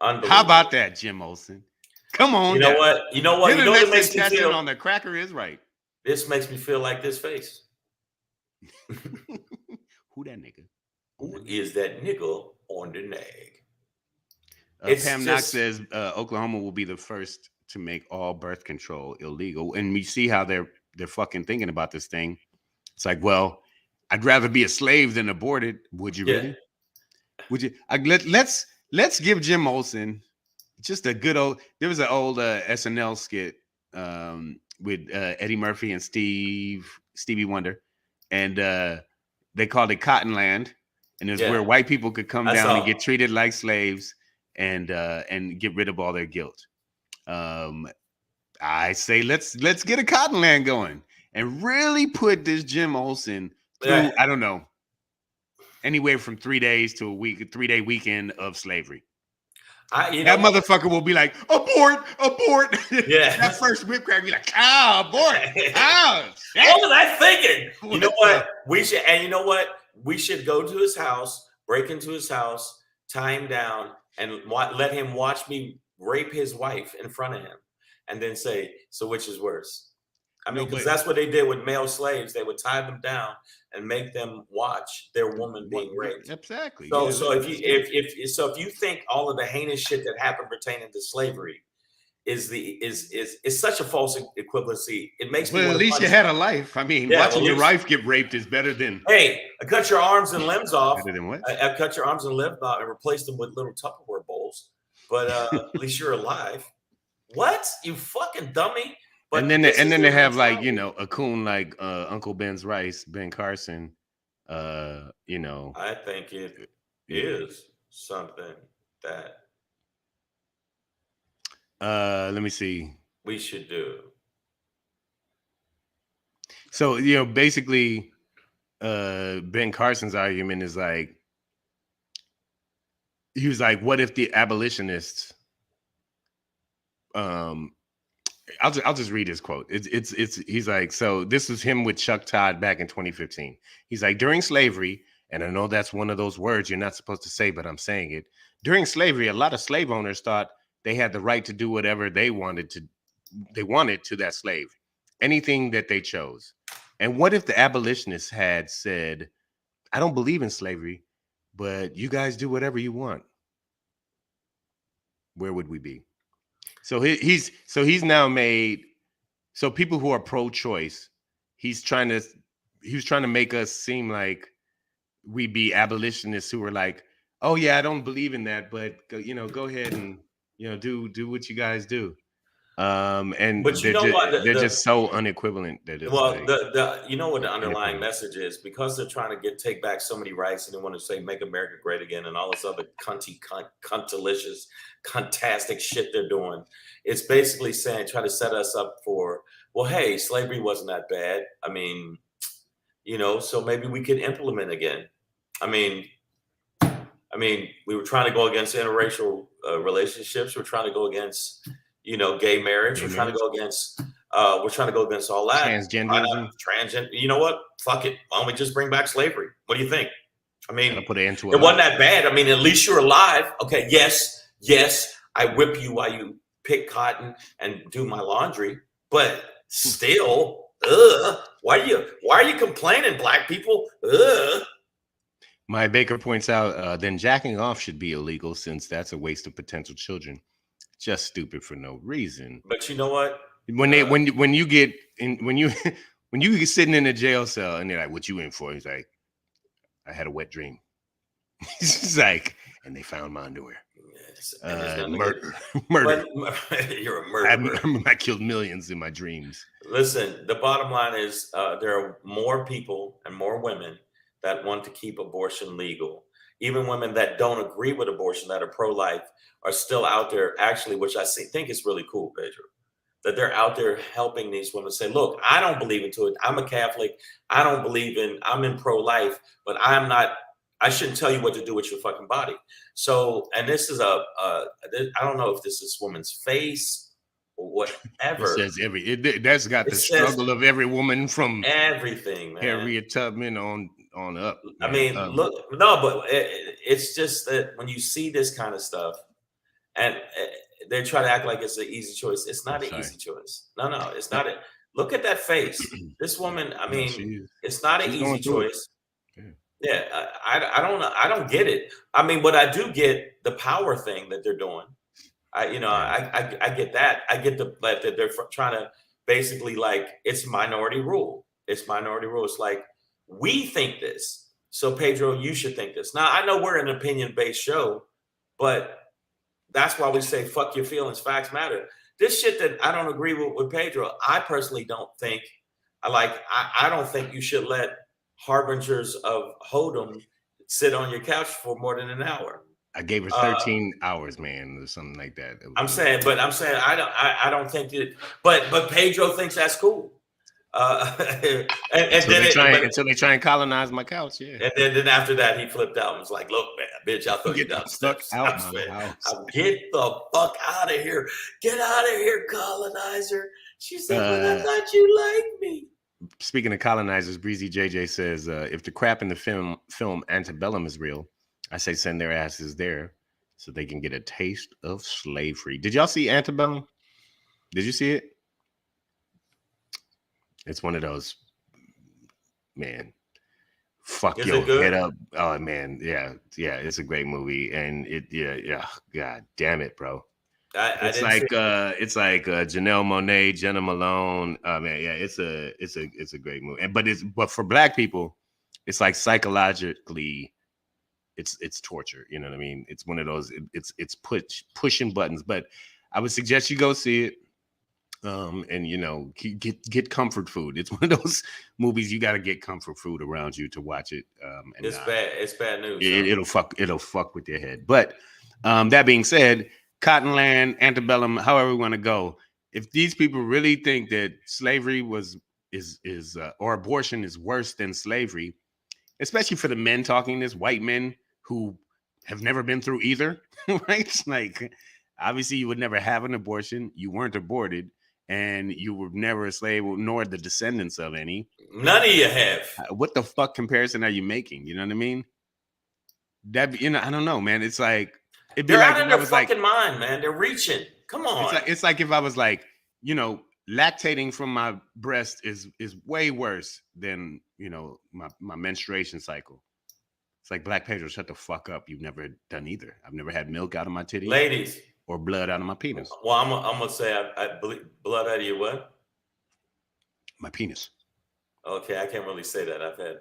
How about that, Jim Olsen? Come on. You know what? You know what? You know what makes me feel on the cracker is right. This makes me feel like this face. Who that nigga? Who is that nigga on the nag? Pam Knox says Oklahoma will be the first to make all birth control illegal, and we see how they're fucking thinking about this thing. It's like, well, I'd rather be a slave than aborted. Would you really? Would you? Let's give Jim Olsen just a good old. There was an old SNL skit with Eddie Murphy and Stevie Wonder, and they called it Cottonland, and it's where white people could come down and get treated like slaves and get rid of all their guilt. I say let's get a Cottonland going and really put this Jim Olsen through. I don't know, anywhere from 3 days to a week, a 3-day weekend of slavery. That motherfucker will be like, abort. Yeah. That first whip crack be like, abort. What was I thinking? You know what? We should go to his house, break into his house, tie him down, and let him watch me rape his wife in front of him, and then say, so which is worse? I mean, because that's what they did with male slaves. They would tie them down and make them watch their woman being raped. Exactly. So if you think all of the heinous shit that happened pertaining to slavery is such a false equivalency, it makes me. Well, at least you had a life. I mean, watching your wife get raped is better than. Hey, I cut your arms and limbs off. Better than what? I cut your arms and limbs off and replaced them with little Tupperware bowls. But at least you're alive. What? You fucking dummy. But and then they have like, a coon like Uncle Ben's Rice, Ben Carson. I think it is something that let me see. We should do. So, basically Ben Carson's argument is like, he was like, what if the abolitionists I'll just read his quote. He's like, so this is him with Chuck Todd back in 2015. He's like, during slavery, and I know that's one of those words you're not supposed to say, but I'm saying it. During slavery, a lot of slave owners thought they had the right to do whatever they wanted to that slave, anything that they chose. And what if the abolitionists had said, I don't believe in slavery, but you guys do whatever you want. Where would we be? So he's now made, so people who are pro-choice, he was trying to make us seem like we be abolitionists who are like, oh yeah, I don't believe in that, but go ahead and do what you guys do. And But you know what? they're just so unequivalent that it's Well, like, you know what the underlying independent. message is, because they're trying to take back so many rights, and they want to say make America great again and all this other cuntalicious, cuntastic shit they're doing. It's basically saying, try to set us up for, well, hey, slavery wasn't that bad. I mean, so maybe we could implement again. I mean, we were trying to go against interracial relationships. We're trying to go against, gay marriage. We're trying to go against all that. Transgenderism. You know what? Fuck it. Why don't we just bring back slavery? What do you think? I mean, That'll put an end to it wasn't that bad. I mean, at least you're alive. Okay. Yes. I whip you while you pick cotton and do my laundry, but still, why are you complaining, black people? My Baker points out, then jacking off should be illegal since that's a waste of potential children. Just stupid for no reason. But you know what? When you get sitting in a jail cell and they're like, "What you in for?" He's like, "I had a wet dream." He's like, and they found my underwear. Murder. You're a murderer. I killed millions in my dreams. Listen, the bottom line is there are more people and more women that want to keep abortion legal. Even women that don't agree with abortion, that are pro-life, are still out there, actually, which I think is really cool, Pedro, that they're out there helping these women say, look, I don't believe into it. I'm a Catholic. I'm in pro-life, but I shouldn't tell you what to do with your fucking body. So, and this is I don't know if this is woman's face or whatever. It says that's got the struggle of every woman from everything, man. Harriet Tubman on up. Man. I mean, look, no, but it's just that when you see this kind of stuff and they try to act like it's an easy choice. It's not an easy choice. No, it's not. Look at that face. This woman, I mean, it's not an easy choice. Yeah, I don't get it. I mean, but I do get the power thing that they're doing. I get that. I get that they're trying to basically, like, it's minority rule. It's minority rule. It's like, we think this, so Pedro, you should think this. Now, I know we're an opinion-based show, but that's why we say fuck your feelings, facts matter. This shit that I don't agree with Pedro, I personally don't think. I don't think you should let harbingers of Hodom sit on your couch for more than an hour. I gave her 13 hours, man, or something like that. I'm saying I don't think that. But Pedro thinks that's cool. Until they try and colonize my couch, yeah. And then after that, he flipped out and was like, "Look, man, bitch, I'll throw you down the steps. Get the fuck out of here! Get out of here, colonizer!" She said, "But I thought you liked me." Speaking of colonizers, Breezy JJ says, "If the crap in the film Antebellum is real, I say send their asses there so they can get a taste of slavery." Did y'all see Antebellum? Did you see it? It's one of those, man, fuck your head up. Oh man, yeah, it's a great movie, and god damn it, bro. It's like Janelle Monáe, Jenna Malone. Man, yeah, it's a great movie. But for black people, it's like psychologically, it's torture. You know what I mean? It's one of those. It's pushing buttons. But I would suggest you go see it. And get comfort food. It's one of those movies you got to get comfort food around you to watch it. And it's bad. It's bad news. It'll fuck with your head. But that being said, Cottonland, Antebellum, however we want to go. If these people really think that slavery or abortion is worse than slavery, especially for the men talking this, white men who have never been through either, right? Like, obviously, you would never have an abortion. You weren't aborted. And you were never a slave, nor the descendants of any. None of you have. What the fuck comparison are you making? You know what I mean? I don't know, man. It's like they're out of their fucking mind, man. They're reaching. Come on. It's like if I was like, lactating from my breast is way worse than my menstruation cycle. It's like, Black Pedro, shut the fuck up. You've never done either. I've never had milk out of my titty. Ladies. Or blood out of my penis. Well, I'm going to say I believe blood out of your what? My penis. Okay, I can't really say that. I've had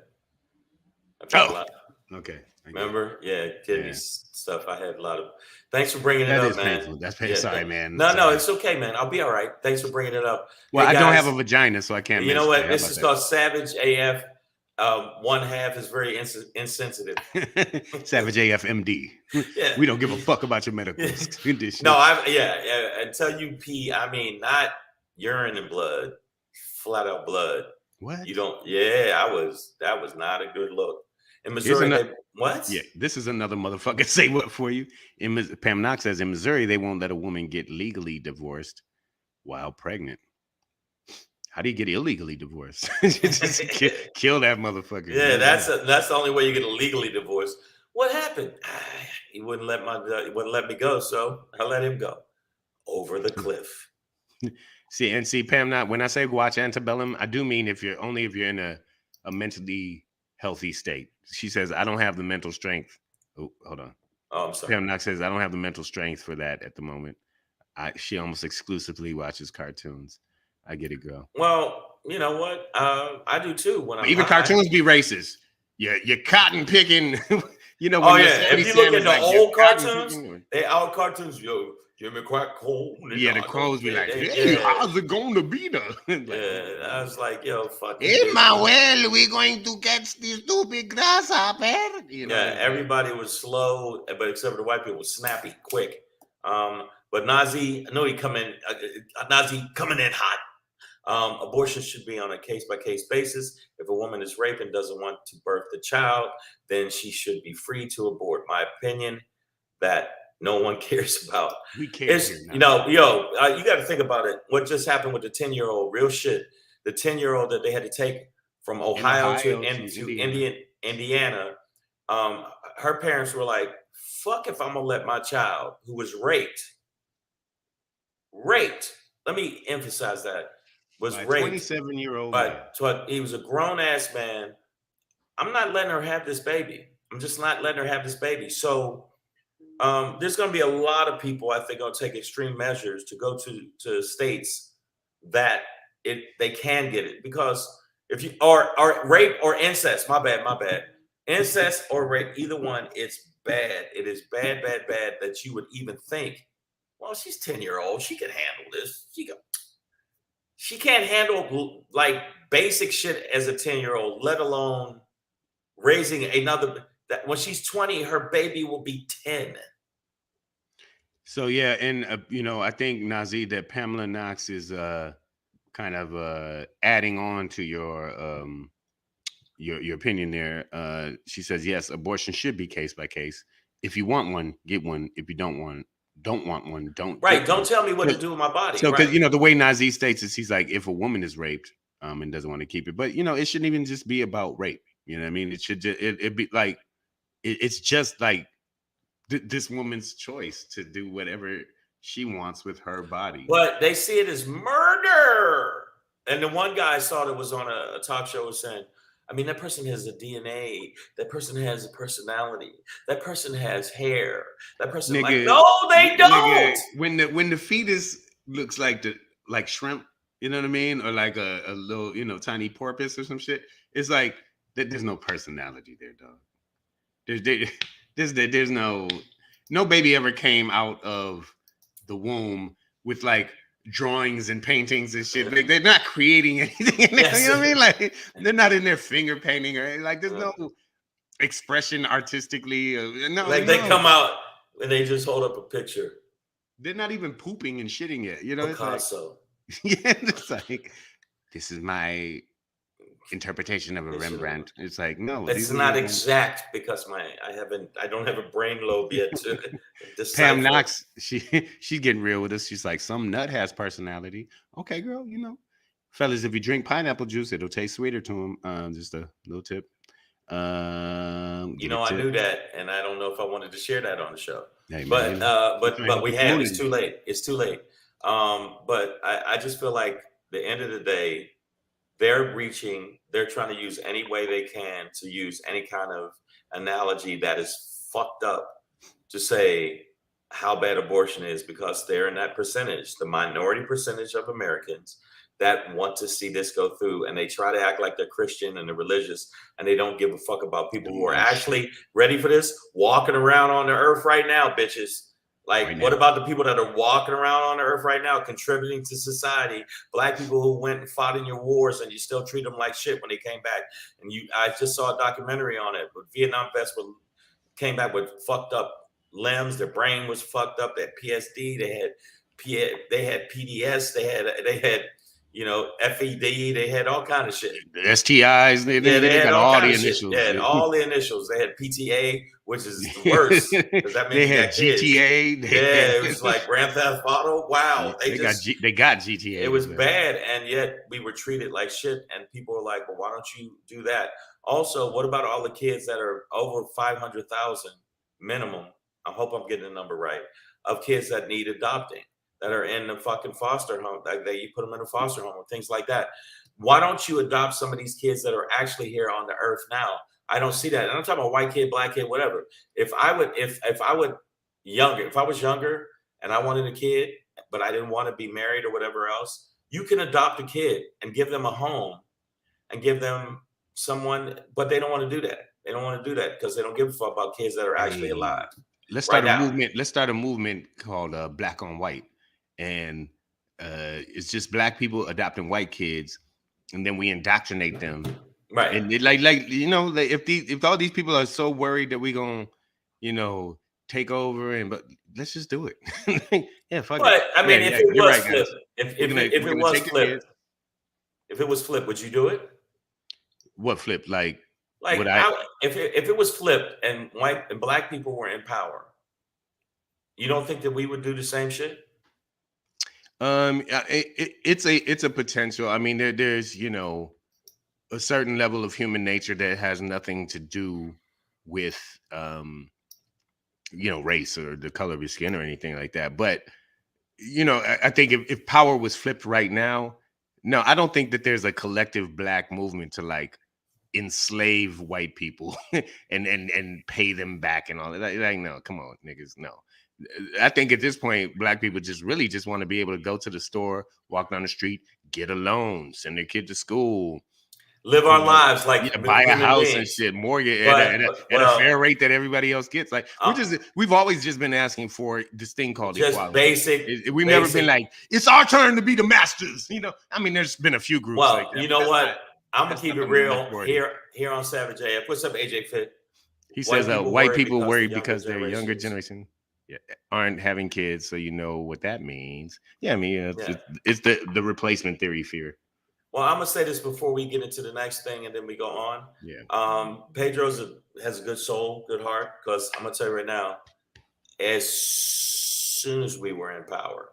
a lot. Okay. Remember? Yeah, kidney stuff. I had a lot of. Thanks for bringing it up, man. Painful. That's painful. Sorry, man. No, it's okay, man. I'll be all right. Thanks for bringing it up. Well, hey, I don't have a vagina, so I can't. You know what? This is called Savage AF. One half is very insensitive. Savage AF MD. Yeah. We don't give a fuck about your medical condition. No, until you pee, I mean, not urine and blood, flat out blood. What? You don't? Yeah, that was not a good look. In Missouri, what? Yeah, this is another motherfucker say what for you. Pam Knox says in Missouri they won't let a woman get legally divorced while pregnant. How do you get illegally divorced? Just kill that motherfucker. Yeah, that's the only way you get illegally divorced. What happened? He wouldn't let me go, so I let him go over the cliff. See, Pam Knox, when I say watch Antebellum, I do mean if you're in a mentally healthy state. She says, I don't have the mental strength. Oh, hold on. Oh, I'm sorry. Pam Knox says, I don't have the mental strength for that at the moment. She almost exclusively watches cartoons. I get it, girl. Well, you know what? I do too. Even cartoons be racist. You're cotton picking. You know. If you look at the old cartoons, our cartoons, Jimmy Crack Cole. Yeah, the crows be like, hey, how's it going to be though? I was like, yo, fuck. Emmanuel, we're going to catch this stupid grasshopper. Everybody was slow, but except for the white people, was snappy, quick. But Nazi, I know Nazi coming in hot. Abortion should be on a case-by-case basis. If a woman is raped and doesn't want to birth the child, then she should be free to abort. My opinion that no one cares about. We care. You got to think about it. What just happened with the 10-year-old? Real shit. The 10-year-old that they had to take from Ohio to Indiana. Her parents were like, "Fuck if I'm gonna let my child who was raped. Let me emphasize that." Was by raped. 27-year-old. But he was a grown ass man. I'm not letting her have this baby. I'm just not letting her have this baby. So there's going to be a lot of people, I think, going to take extreme measures to go to states that they can get it, because if you or rape or incest, my bad, incest or rape, either one, it's bad. It is bad that you would even think, well, she's 10-year-old, she can handle this. She can't handle like basic shit as a 10-year-old, let alone raising another. That when she's 20, her baby will be 10. So yeah, and I think, Nazi, that Pamela Knox is kind of adding on to your opinion there. She says, yes, abortion should be case by case. If you want one, get one. If you don't want one, don't. Right. Don't tell me what to do with my body. So, because the way Nazi states is, he's like, if a woman is raped and doesn't want to keep it, but it shouldn't even just be about rape. You know what I mean? It should just it be like it's just like this woman's choice to do whatever she wants with her body. But they see it as murder. And the one guy I saw that was on a talk show was saying, I mean, that person has a DNA. That person has a personality. That person has hair. That person, nigga, no, they don't. Nigga, when the fetus looks like shrimp, you know what I mean, or like a little tiny porpoise or some shit, it's like there's no personality there, dog. There's no baby ever came out of the womb with like drawings and paintings and shit. Like, they're not creating anything. Yes. You know what I mean? Like, they're not in there finger painting or like there's no expression artistically. They come out and they just hold up a picture. They're not even pooping and shitting yet. Picasso. It's like, it's like, this is my interpretation of a Rembrandt. It's like, no, it's not exact because I don't have a brain lobe yet to decipher. Pam Knox, she's getting real with us. She's like, some nut has personality. Okay, girl, fellas, if you drink pineapple juice, it'll taste sweeter to them. Just a little tip. I knew that, and I don't know if I wanted to share that on the show. Hey, but we have. It's too late. It's too late. But I just feel like the end of the day, they're trying to use any way they can to use any kind of analogy that is fucked up to say how bad abortion is, because they're in that percentage, the minority percentage of Americans that want to see this go through, and they try to act like they're Christian and they're religious, and they don't give a fuck about people who are actually ready for this, walking around on the earth right now, bitches. Like, what about the people that are walking around on the earth right now, contributing to society? Black people who went and fought in your wars, and you still treat them like shit when they came back. And I just saw a documentary on it. But Vietnam vets came back with fucked up limbs. Their brain was fucked up. They had PSD. They had PDS. They had FED. They had all kind of shit. The STIs. They got all the initials. They had all the initials. They had PTA, which is the worst, because that means they had GTA. It was like Grand Theft Auto. Wow, they got GTA. It was bad, and yet we were treated like shit. And people were like, "Well, why don't you do that?" Also, what about all the kids that are over 500,000 minimum? I hope I'm getting the number right, of kids that need adopting, that are in the fucking foster home, that you put them in a foster home or things like that. Why don't you adopt some of these kids that are actually here on the earth now? I don't see that. And I'm talking about white kid, black kid, whatever. If I was younger and I wanted a kid, but I didn't want to be married or whatever else, you can adopt a kid and give them a home and give them someone, but they don't want to do that. They don't want to do that because they don't give a fuck about kids that are actually alive. Let's start a movement. Let's start a movement called Black on White. And it's just black people adopting white kids, and then we indoctrinate them. Right. And if all these people are so worried that we're gonna, take over, but let's just do it. Yeah, fuck it. I mean, if it was flipped, if it was flipped, would you do it? What flipped? If it was flipped and white and black people were in power, you don't think that we would do the same shit? It's a potential. I mean, there's a certain level of human nature that has nothing to do with race or the color of your skin or anything like that. But I think if power was flipped right now, no, I don't think that there's a collective black movement to enslave white people and pay them back and all that. Like, no, come on, niggas, no. I think at this point, black people just want to be able to go to the store, walk down the street, get a loan, send their kid to school, live our lives buy a house and shit, mortgage at a fair rate that everybody else gets. We've always just been asking for this thing called equality. We've never been like, it's our turn to be the masters. I mean, there's been a few groups like that. You know what? I'm gonna keep it real here on Savage AF. What's up, AJ Fit? He says white people worry because their younger generation aren't having kids, so you know what that means. Yeah, I mean, it's the replacement theory fear. Well, I'm gonna say this before we get into the next thing, and then we go on. Yeah. Pedro has a good soul, good heart. Because I'm gonna tell you right now, as soon as we were in power,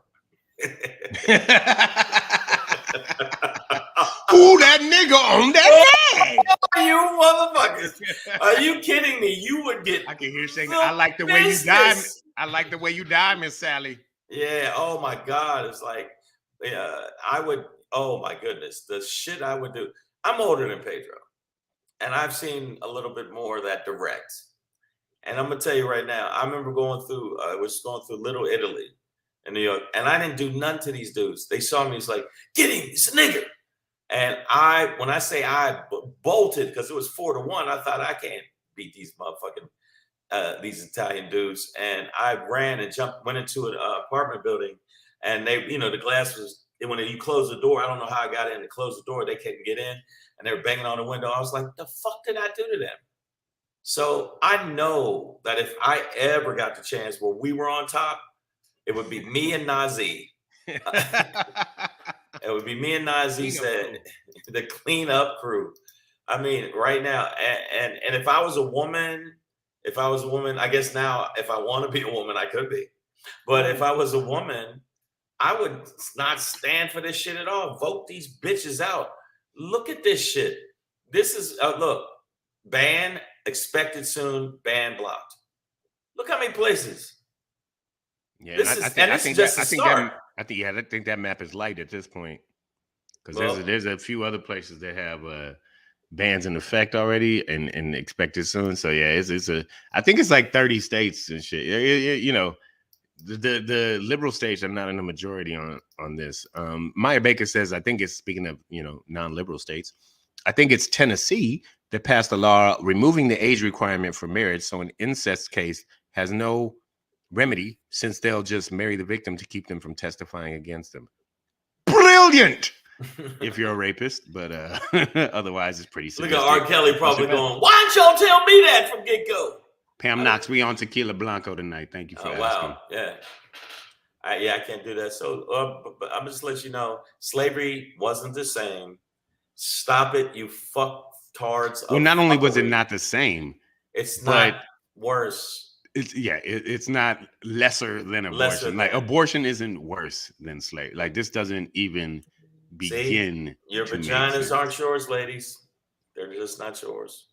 ooh, that nigga on that man! You motherfuckers! Are you kidding me? You would get. I can hear saying, "I like the way you die." I like the way you die, Miss Sally. Yeah. Oh my God. It's like, I would. Oh my goodness, the shit I would do. I'm older than Pedro, and I've seen a little bit more of that direct. And I'm gonna tell you right now, I remember going through Little Italy in New York, and I didn't do nothing to these dudes. They saw me, it's like, get him, he's a nigger. And when I say I bolted, because it was 4-1, I thought I can't beat these motherfucking these Italian dudes. And I ran and went into an apartment building, and they, the glass was. And when you close the door, I don't know how I got in to close the door. They couldn't get in, and they were banging on the window. I was like, the fuck did I do to them? So I know that if I ever got the chance where we were on top, it would be me and Nazi. It would be me and Nazi said the cleanup crew. I mean, right now, and if I was a woman, I guess now if I want to be a woman, I could be. But if I was a woman, I would not stand for this shit at all. Vote these bitches out. Look at this shit. This is look, ban expected soon, ban blocked. Look how many places. Yeah, I think that map is light at this point, because there's a few other places that have bans in effect already and expected soon. So yeah, I think it's like 30 states and shit. You know, the liberal states are not in the majority on this. Maya Baker says, I think it's, speaking of, you know, non-liberal states, I think it's Tennessee that passed a law removing the age requirement for marriage, so an incest case has no remedy since they'll just marry the victim to keep them from testifying against them. Brilliant if you're a rapist, but otherwise it's pretty Look sadistic. at R. Kelly probably going, why didn't y'all tell me that from get-go? Pam Knox, we on Tequila Blanco tonight. Thank you for asking. Wow, yeah. I can't do that. So but I'm just let you know, slavery wasn't the same. Stop it, you fucktards. Well, not only was it not the same, it's not worse. It's not lesser than abortion. Like abortion isn't worse than slavery. Like this doesn't even begin. See, your vaginas aren't yours, ladies. They're just not yours.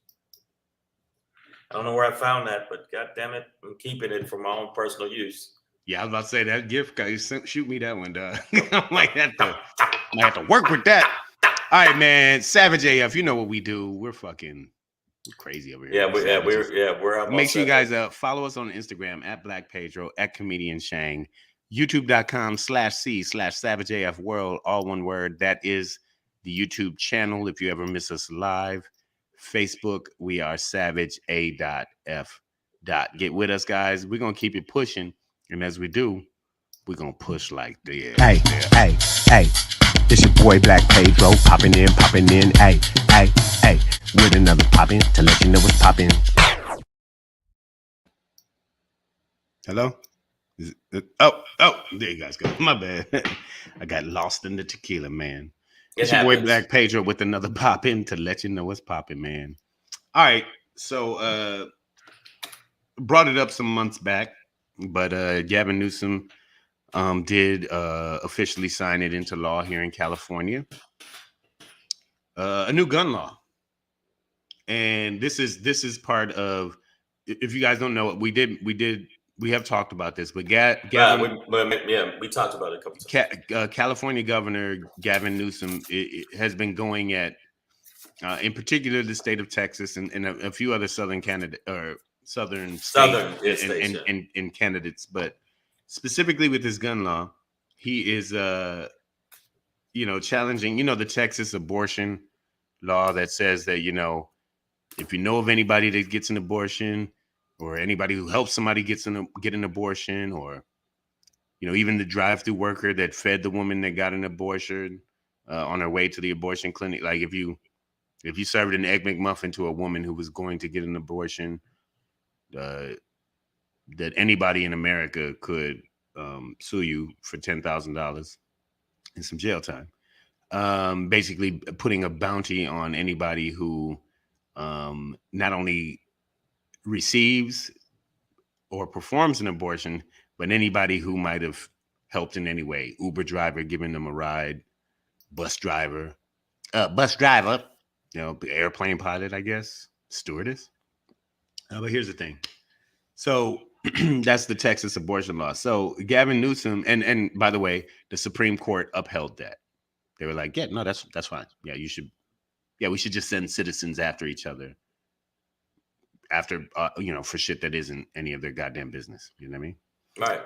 I don't know where I found that, but god damn it, I'm keeping it for my own personal use. Yeah, I was about to say that gift guy. Shoot me that one, dog. I might have to work with that. All right, man. Savage AF, you know what we do. We're crazy over here. We're make sure you guys follow us on Instagram at Black Pedro, at Comedian Shang, youtube.com/c/SavageAF World, all one word. That is the YouTube channel if you ever miss us live. Facebook, we are SavageA.F. Get with us, guys. We're gonna keep it pushing, and as we do, we're gonna push like this. Hey, it's your boy Black Pedro, popping in, hey, with another poppin' to let you know what's poppin'. Hello? Oh, there you guys go. My bad. I got lost in the tequila, man. It's your boy Black Pedro with another pop-in to let you know what's popping, man. All right, so brought it up some months back, but Gavin Newsom did officially sign it into law here in California. A new gun law. And this is part of, if you guys don't know, we have talked about this, but Gavin, we talked about it a couple times. California Governor Gavin Newsom has been going at, in particular, the state of Texas and a few other southern states and candidates, but specifically with his gun law, he is, challenging, the Texas abortion law that says that, if you know of anybody that gets an abortion, or anybody who helps somebody get an abortion, or even the drive-through worker that fed the woman that got an abortion on her way to the abortion clinic, like if you served an Egg McMuffin to a woman who was going to get an abortion, that anybody in America could sue you for $10,000 and some jail time. Basically putting a bounty on anybody who not only receives or performs an abortion, but anybody who might have helped in any way. Uber driver giving them a ride, bus driver, airplane pilot, I guess, stewardess. But here's the thing. So that's the Texas abortion law. So Gavin Newsom, and by the way, the Supreme Court upheld that. They were like, yeah, no, that's fine. Yeah, we should just send citizens after each other. After for shit that isn't any of their goddamn business. You know what I mean? Right.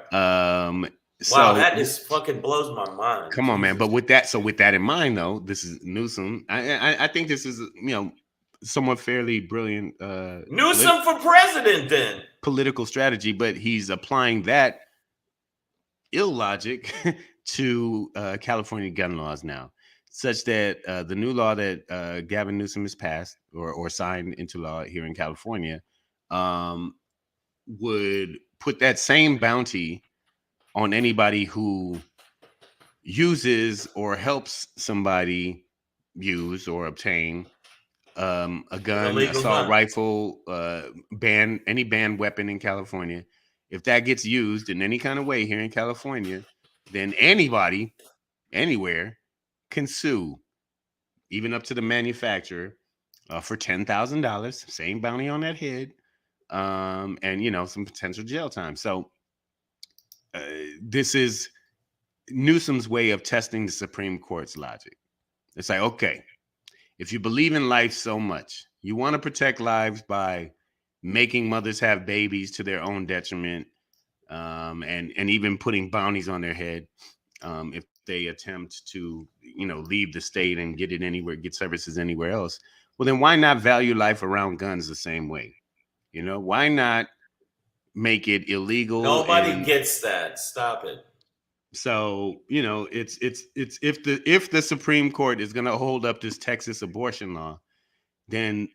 Wow, that just fucking blows my mind. Come on, man. But with that in mind, though, this is Newsom. I think this is somewhat fairly brilliant. Newsom for president, then political strategy, but he's applying that illogic to California gun laws now, such that the new law that Gavin Newsom has passed or signed into law here in California would put that same bounty on anybody who uses or helps somebody use or obtain a gun, assault rifle, any banned weapon in California. If that gets used in any kind of way here in California, then anybody, anywhere, can sue, even up to the manufacturer, for $10,000, same bounty on that head, and some potential jail time. So this is Newsom's way of testing the Supreme Court's logic. It's like, okay, if you believe in life so much, you want to protect lives by making mothers have babies to their own detriment, and even putting bounties on their head if they attempt to, leave the state and get services anywhere else. Well, then why not value life around guns the same way? Why not make it illegal? Nobody gets that. Stop it. So, it's if the Supreme Court is going to hold up this Texas abortion law, then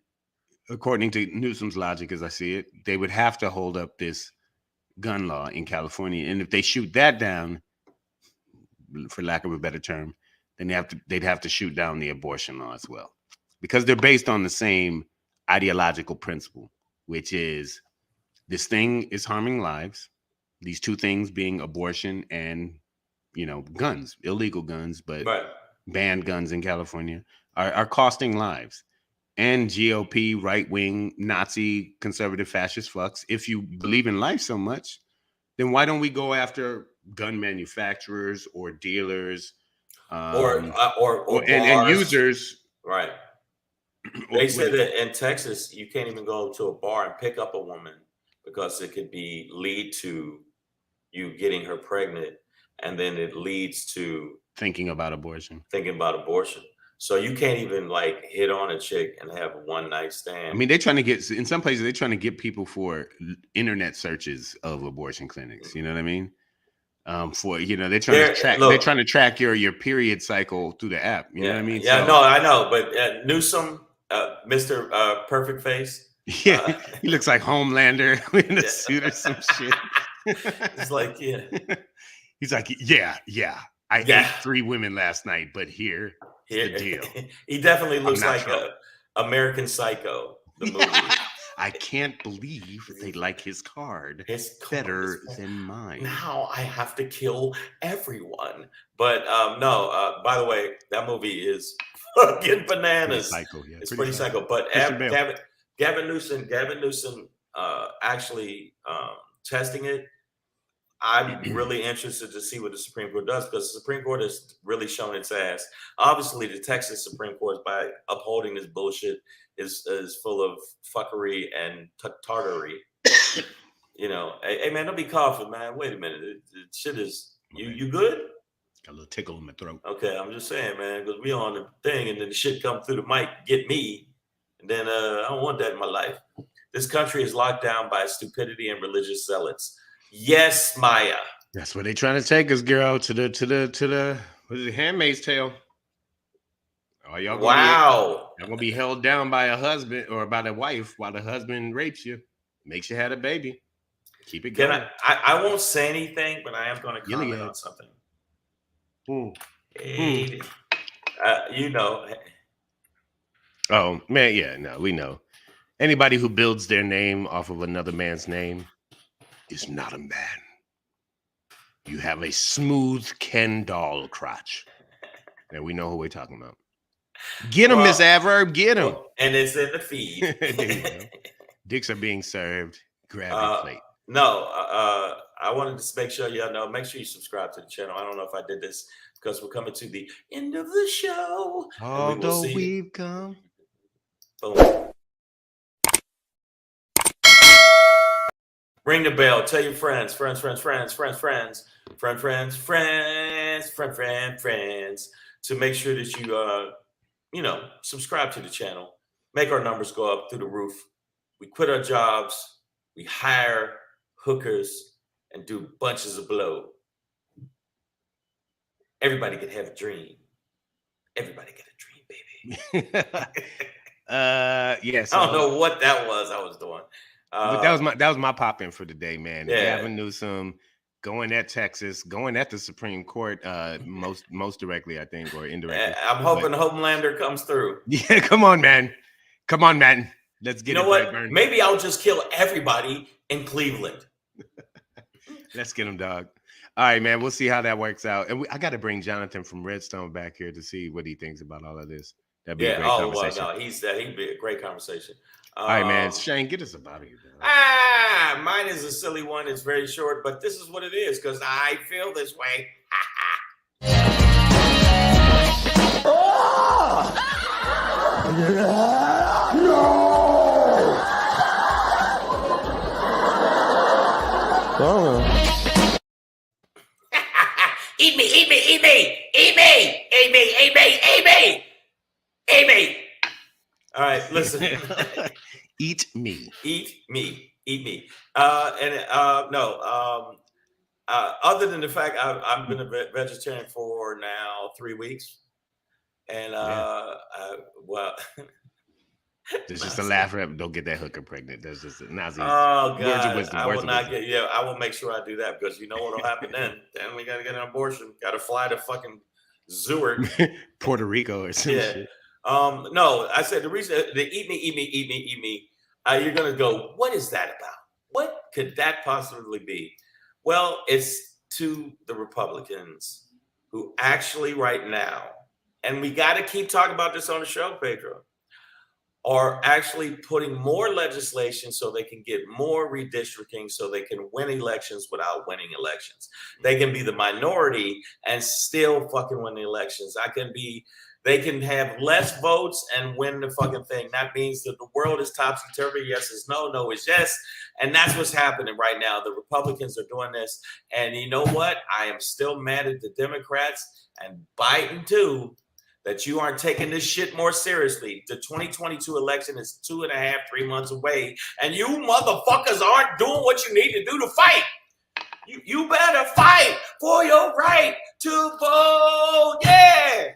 according to Newsome's logic, as I see it, they would have to hold up this gun law in California. And if they shoot that down, for lack of a better term, then they'd have to shoot down the abortion law as well, because they're based on the same ideological principle, which is this thing is harming lives. These two things being abortion and, guns, illegal guns, but banned guns in California are costing lives. And GOP, right-wing, Nazi, conservative, fascist fucks, if you believe in life so much, then why don't we go after gun manufacturers or dealers or and users? Right. They say that in Texas, you can't even go to a bar and pick up a woman because it could lead to you getting her pregnant, and then it leads to thinking about abortion. So you can't even hit on a chick and have a one night stand. I mean, in some places, they're trying to get people for internet searches of abortion clinics. You know what I mean? They're trying to track your period cycle through the app. You know what I mean? Yeah, no, I know. But Newsome, Mr. Perfect Face. Yeah, he looks like Homelander in a suit or some shit. It's like, yeah. He's like, yeah. I ate 3 women last night, but here's the deal. He definitely looks like American Psycho, the movie. I can't believe they like his card better than mine. Now I have to kill everyone. But no, by the way, that movie is fucking bananas. It's pretty psycho. But Gavin Newsom actually testing it. I'm really interested to see what the Supreme Court does, because the Supreme Court has really shown its ass. Obviously, the Texas Supreme Court, by upholding this bullshit, is full of fuckery and tartary. Hey man, don't be coughing, man. Wait a minute, shit is you good? Got a little tickle in my throat. Okay, I'm just saying, man, because we on the thing, and then the shit come through the mic, get me, and then I don't want that in my life. This country is locked down by stupidity and religious zealots. Yes, Maya. That's where they trying to take us, girl. To the what is it, Handmaid's Tale? Oh, y'all gonna be held down by a husband or by the wife while the husband rapes you, makes you have a baby. Keep it going. I won't say anything, but I am going to comment on something. Hey, Oh man, yeah, no, we know. Anybody who builds their name off of another man's name is not a man. You have a smooth Ken doll crotch. And we know who we're talking about. Get him, Miss Adverb, get him. And it's in the feed. Dicks are being served. Grab your plate. No, I wanted to make sure y'all know. Make sure you subscribe to the channel. I don't know if I did this because we're coming to the end of the show. Although we've come. Boom. Ring the bell. Tell your friends to make sure that you subscribe to the channel. Make our numbers go up through the roof. We quit our jobs. We hire hookers and do bunches of blow. Everybody can have a dream. Everybody get a dream, baby. Yes. I don't know what that was I was doing. But that was my pop-in for the day, man. Yeah. Gavin Newsom going at Texas, going at the Supreme Court, most directly, I think, or indirectly. I'm hoping Homelander comes through. Yeah, come on, man. Let's get it. You know what? Right, maybe I'll just kill everybody in Cleveland. Let's get him, dog. All right, man. We'll see how that works out. And I got to bring Jonathan from Redstone back here to see what he thinks about all of this. That'd be a great conversation. Well, no, he'd be a great conversation. All right, man. Shane, get us about here. Mine is a silly one. It's very short, but this is what it is because I feel this way. Eat me, eat me, eat me, eat me, eat me, eat me, eat me, eat me. All right, listen. Eat me. Eat me, eat me. Other than the fact I've been a vegetarian for now 3 weeks, and well. There's just a laugh rep. Don't get that hooker pregnant. There's just Nazi. Oh God, Words of wisdom. I Words will of not wisdom. get. Yeah, I will make sure I do that because you know what will happen then. Then we gotta get an abortion. Got to fly to fucking Zurich, Puerto Rico, or some shit. No, I said the reason they eat me, eat me, eat me, eat me. You're gonna go. What is that about? What could that possibly be? Well, it's to the Republicans who actually right now, and we got to keep talking about this on the show, Pedro, are actually putting more legislation so they can get more redistricting so they can win elections without winning elections. They can be the minority and still fucking win the elections. They can have less votes and win the fucking thing. That means that the world is topsy-turvy. Yes is no, no is yes. And that's what's happening right now. The Republicans are doing this. And you know what? I am still mad at the Democrats and Biden too, that you aren't taking this shit more seriously. The 2022 election is 2.5, 3 months away, and you motherfuckers aren't doing what you need to do to fight. You better fight for your right to vote. Yeah.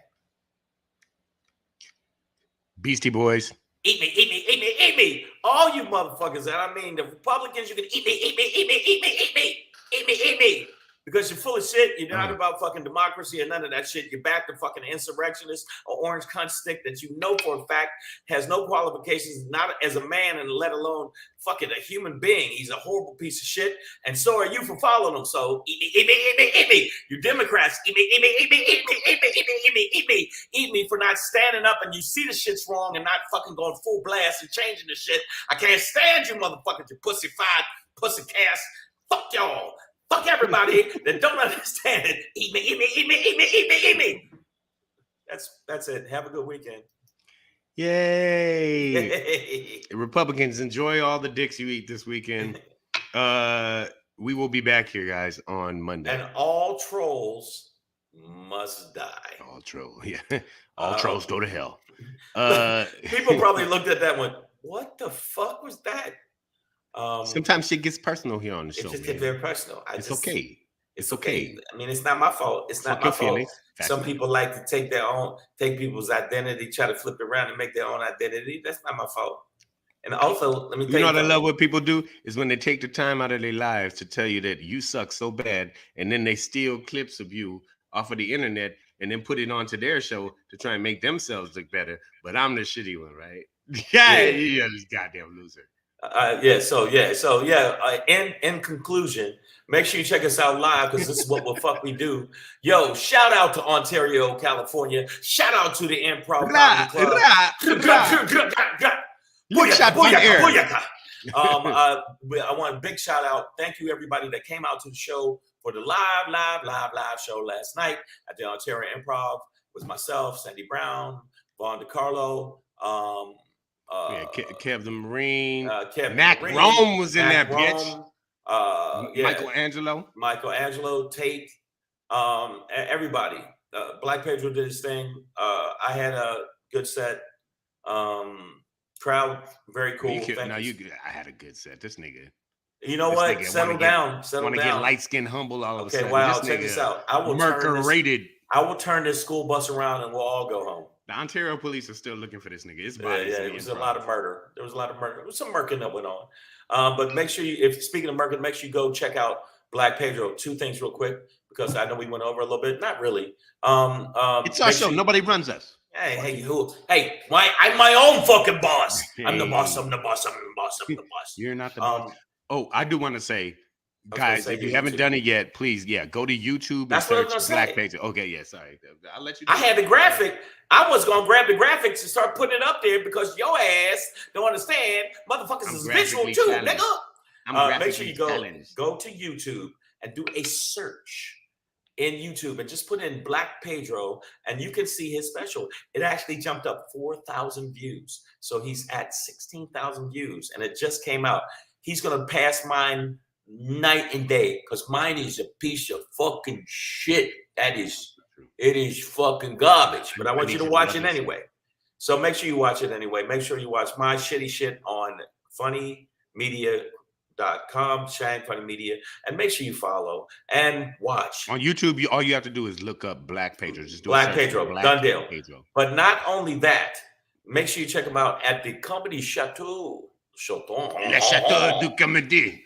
Beastie Boys. Eat me, eat me, eat me, eat me. All you motherfuckers. And I mean, the Republicans, you can eat me, eat me, eat me, eat me, eat me, eat me, eat me. Because you're full of shit. You're not about fucking democracy or none of that shit. You're back to fucking insurrectionist or orange cunt stick that you know for a fact has no qualifications, not as a man and let alone fucking a human being. He's a horrible piece of shit. And so are you for following him. So eat me, eat me, eat me, eat me. You Democrats, eat me, eat me, eat me, eat me, eat me, eat me, eat me, eat me, eat me for not standing up and you see the shit's wrong and not fucking going full blast and changing the shit. I can't stand you motherfuckers, you pussyfied, pussy cast. Fuck y'all. Fuck everybody that don't understand it. Eat me, eat me, eat me, eat me, eat me, eat me. That's it. Have a good weekend. Yay. Republicans, enjoy all the dicks you eat this weekend. We will be back here, guys, on Monday. And all trolls must die. All trolls, yeah. All trolls go to hell. People probably looked at that and went, what the fuck was that? Sometimes shit gets personal here on the show. It just gets very personal. It's okay. It's okay. I mean, it's not my fault. It's not my fault. Some people like to take people's identity, try to flip it around and make their own identity. That's not my fault. And also, let me tell you, know what I love what people do is when they take the time out of their lives to tell you that you suck so bad, and then they steal clips of you off of the internet and then put it onto their show to try and make themselves look better. But I'm the shitty one, right? Yeah, this goddamn loser. In conclusion, make sure you check us out live because this is what the fuck we do. Yo, shout out to Ontario, California. Shout out to the Improv Comedy Club. I want a big shout out. Thank you everybody that came out to the show for the live show last night at the Ontario Improv. It was myself, Sandy Brown, Vaughn DiCarlo. Kev the Marine, Mac Rome was in that bitch. Michelangelo, Tate, everybody. Black Pedro did his thing. I had a good set. Crowd very cool. I had a good set. This nigga. You know what? Settle down. Want to get light skin humble all of a sudden. Okay, wow. Check this out. I will turn this school bus around and we'll all go home. The Ontario police are still looking for this nigga. It was a lot of murder. There was a lot of murder. There was some murking that went on. But make sure speaking of murking, make sure you go check out Black Pedro. 2 things real quick, because I know we went over a little bit. Not really. It's our show. Nobody runs us. I'm my own fucking boss. I'm the boss. I'm the boss. I'm the boss. I'm the boss. You're not the boss. I do want to say, guys, if you haven't done it yet, please, go to YouTube and search Black Pedro. Okay, sorry. I'll let you. I had the graphic. I was gonna grab the graphics and start putting it up there because your ass don't understand. Motherfuckers is visual too, nigga. Make sure you go to YouTube and do a search in YouTube and just put in Black Pedro, and you can see his special. It actually jumped up 4,000 views. So he's at 16,000 views, and it just came out. He's going to pass mine night and day, because mine is a piece of fucking shit. It is fucking garbage, but I want you to watch it anyway. So make sure you watch it anyway. Make sure you watch my shitty shit on funnymedia.com, Shang Funny Media, and make sure you follow and watch. On YouTube, all you have to do is look up Black Pedro. Just do Black Pedro, done deal. Pedro. But not only that, make sure you check him out at the Comedy Chateau. Le Chateau du Comédie.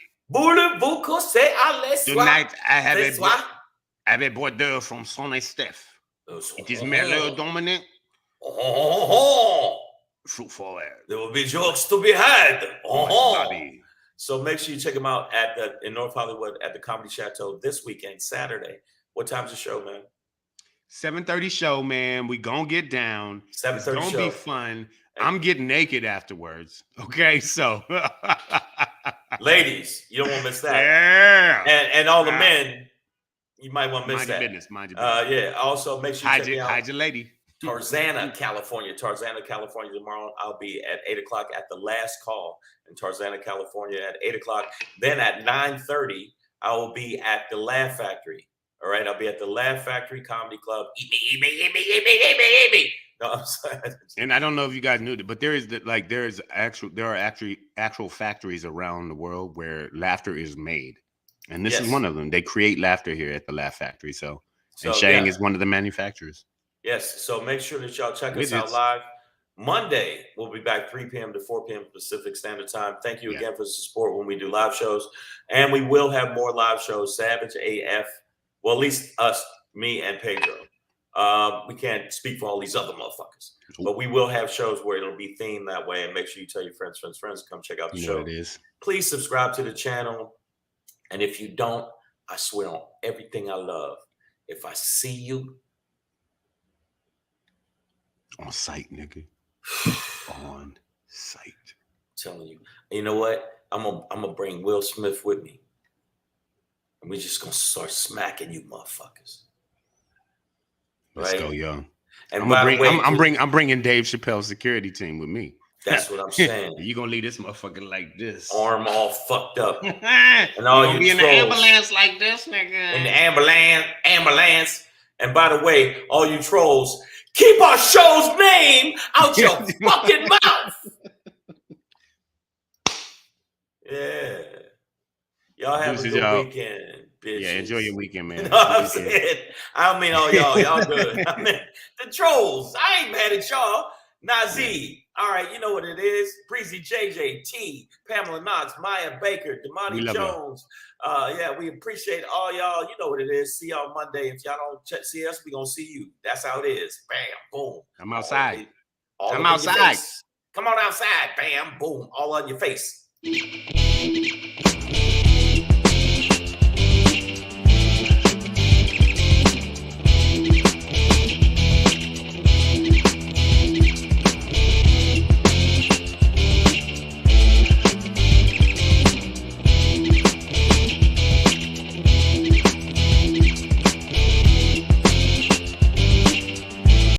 Tonight, I have a bordeaux from Son et Steph. It is Merlot Dominic. Fruit forward. There will be jokes to be had. So make sure you check him out in North Hollywood at the Comedy Chateau this weekend, Saturday. What time's the show, man? 7:30 show, man. We gonna get down. 7:30 It's gonna show. be fun. I'm getting naked afterwards. Okay, so ladies, you don't want to miss that. Yeah. And all the men, you might want to miss that. Mind your business. Yeah. Also, make sure you check me out. Hide your lady. Tarzana, California. Tomorrow I'll be at 8:00 at the Last Call in Tarzana, California at 8:00. Then at 9:30, I will be at the Laugh Factory. All right, I'll be at the Laugh Factory Comedy Club. Eat me. No, I'm sorry. And I don't know if you guys knew that, but there are actual factories around the world where laughter is made, and this is one of them. They create laughter here at the Laugh Factory. So and Shang is one of the manufacturers. Yes, so make sure that y'all check us out live. Monday, we'll be back 3 p.m. to 4 p.m. Pacific Standard Time. Thank you again for the support when we do live shows. And we will have more live shows, Savage AF. Well, at least us, me and Pedro. We can't speak for all these other motherfuckers. But we will have shows where it'll be themed that way. And make sure you tell your friends to come check out the show. It is. Please subscribe to the channel. And if you don't, I swear on everything I love, if I see you, on site, nigga. On site. I'm telling you. You know what? I'm gonna bring Will Smith with me. And we're just gonna start smacking you motherfuckers. Let's go, yo. And I'm bringing Dave Chappelle's security team with me. That's what I'm saying. You're gonna leave this motherfucker like this. Arm all fucked up. And all you be in the ambulance like this, nigga. In the ambulance. And by the way, all you trolls, keep our show's name out your fucking mouth. Yeah. Y'all have a good weekend, bitches. Yeah, enjoy your weekend, man. You know what I'm saying? I don't mean all y'all. Y'all good. I mean the trolls. I ain't mad at y'all. Nazi. All right, you know what it is. Breezy JJ, T, Pamela Knox, Maya Baker, Damani Jones. Yeah, we appreciate all y'all. You know what it is. See y'all Monday. If y'all don't see us, we gonna see you. That's how it is. Bam, boom. I'm outside. I'm outside. Come on outside. Bam, boom. All on your face.